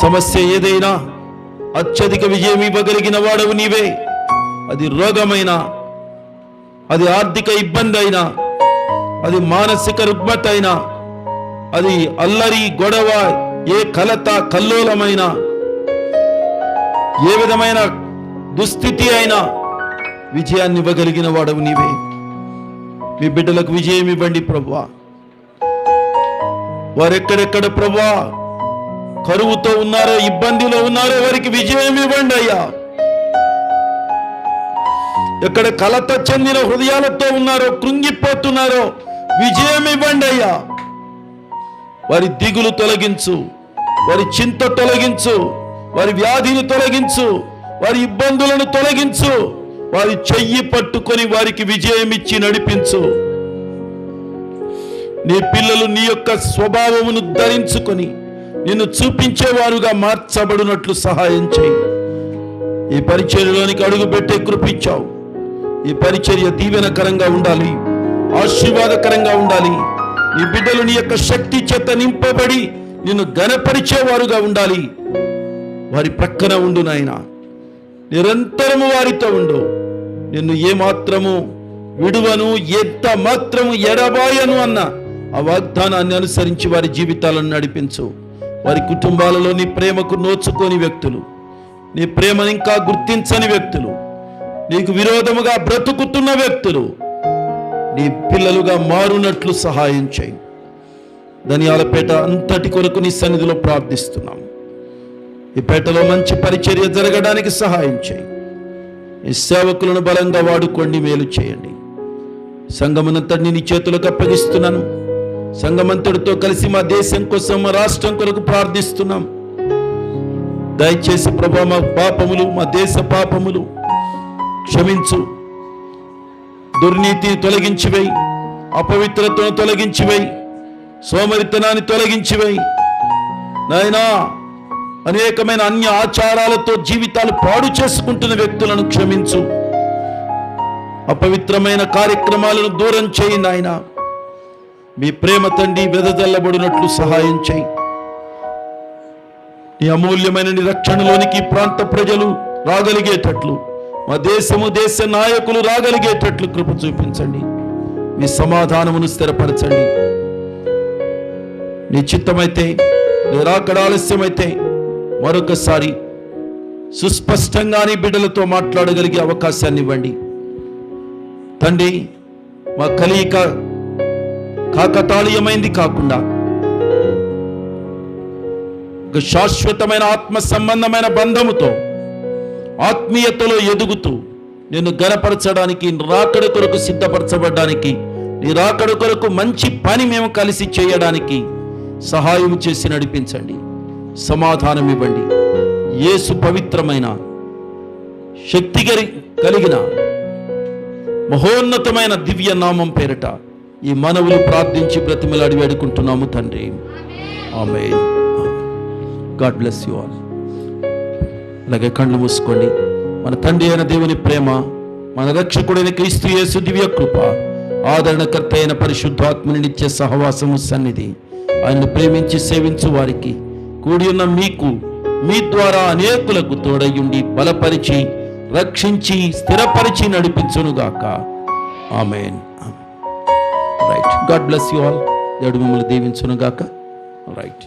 సమస్య ఏదైనా అత్యధిక విజయం ఇవ్వగలిగిన వాడవు నీవే. అది రోగమైనా, అది ఆర్థిక ఇబ్బంది అయినా, అది మానసిక రుగ్మత అయినా, అది అల్లరి గొడవ, ఏ కలత కల్లోలమైన, ఏ విధమైన దుస్థితి అయినా విజయాన్ని ఇవ్వగలిగిన వాడవు నీవే. మీ బిడ్డలకు విజయం ఇవ్వండి ప్రభువా. వారెక్కడెక్కడ ప్రభువా కరువుతో ఉన్నారో, ఇబ్బందిలో ఉన్నారో వారికి విజయం ఇవ్వండి అయ్యా. ఎక్కడ కలత చెందిన హృదయాలతో ఉన్నారో, కృంగిపోతున్నారో విజయం ఇవ్వండి అయ్యా. వారి దిగులు తొలగించు, వారి చింత తొలగించు, వారి వ్యాధిని తొలగించు, వారి ఇబ్బందులను తొలగించు. వారి చెయ్యి పట్టుకొని వారికి విజయం ఇచ్చి నడిపించు. నీ పిల్లలు నీ యొక్క స్వభావమును ధరించుకొని నిన్ను చూపించేవారుగా మార్చబడినట్లు సహాయం చేయి. ఈ పరిచర్యలోనికి అడుగు పెట్టే కృపించావు. ఈ పరిచర్య దీవెనకరంగా ఉండాలి, ఆశీర్వాదకరంగా ఉండాలి. ఈ బిడ్డలు నీ యొక్క శక్తి చేత నింపబడి నిన్ను ఘనపరిచేవారుగా ఉండాలి. వారి ప్రక్కన ఉండు నాయన, నిరంతరము వారితో ఉండు. నిన్ను ఏమాత్రము విడువను, ఎంత మాత్రము ఎడబాయను అన్న ఆ వాగ్దానాన్ని అనుసరించి వారి జీవితాలను నడిపించు. వారి కుటుంబాలలో నీ ప్రేమకు నోచుకోని వ్యక్తులు, నీ ప్రేమను ఇంకా గుర్తించని వ్యక్తులు, నీకు విరోధముగా బ్రతుకుతున్న వ్యక్తులు నీ పిల్లలుగా మారునట్లు సహాయం చేయి. ధనియాలపేట అంతటి కొరకు నీ సన్నిధిలో ప్రార్థిస్తున్నాం. ఈ పేటలో మంచి పరిచర్య జరగడానికి సహాయం చేయి. ఈ సేవకులను బలంగా వాడుకోండి, మేలు చేయండి. సంఘమునంతటిని నీ చేతులకు అప్పగిస్తున్నాను. సంఘమంతటితో కలిసి మా దేశం కోసం, మా రాష్ట్రం కొరకు ప్రార్థిస్తున్నాం. దయచేసి ప్రభువా, మా పాపములు, మా దేశ పాపములు క్షమించు. దుర్నీతిని తొలగించివేయి, అపవిత్రతను తొలగించివేయి, సోమరితనాన్ని తొలగించివేయి నాయనా. అనేకమైన అన్య ఆచారాలతో జీవితాలు పాడు చేసుకుంటున్న వ్యక్తులను క్షమించు. అపవిత్రమైన కార్యక్రమాలను దూరం చేయి నాయనా. మీ ప్రేమ తండ్రి వెదజల్లబడినట్లు సహాయం చేయి. నీ అమూల్యమైన నిరక్షణలోనికి ప్రాంత ప్రజలు రాగలిగేటట్లు, మా దేశము, దేశ నాయకులు రాగలిగేటట్లు కృప చూపించండి. మీ సమాధానమును స్థిరపరచండి. నీ చిత్తమైతే, నీ రాకడ ఆలస్యమైతే మరొకసారి సుస్పష్టంగా నీ బిడ్డలతో మాట్లాడగలిగే అవకాశాన్ని ఇవ్వండి తండ్రి. మా కలయిక కాకతాళీయమైంది కాకుండా ఒక శాశ్వతమైన ఆత్మ సంబంధమైన బంధముతో ఆత్మీయతలో ఎదుగుతూ నిన్ను గణపరచడానికి, రాకడ కొరకు సిద్ధపరచబడ్డానికి, నీ రాకడ కొరకు మంచి పని మేము కలిసి చేయడానికి సహాయం చేసి నడిపించండి. సమాధానం ఇవ్వండి. యేసు పవిత్రమైన శక్తి కలిగిన మహోన్నతమైన దివ్య నామం పేరిట ఈ మనవులు ప్రార్థించి బ్రతిమలాడి వేడుకుంటున్నాము తండ్రి. Amen. God bless you all. అలాగే కళ్ళు మూసుకోండి. మన తండ్రి అయిన దేవుని ప్రేమ, మన రక్షకుడైన క్రీస్తు యేసు దివ్య కృప, ఆదరణకర్త అయిన పరిశుద్ధాత్మని నిత్య సహవాసము సన్నిధి, ఆయన్ను ప్రేమించి సేవించు వారికి, కూడి ఉన్న మీకు, మీ ద్వారా అనేకులకు తోడయుండి బలపరిచి రక్షించి స్థిరపరిచి నడిపించునుగాక. Amen. Right. God bless you all. దేవుడు మిమ్మల్ని దీవించునుగాక. రైట్.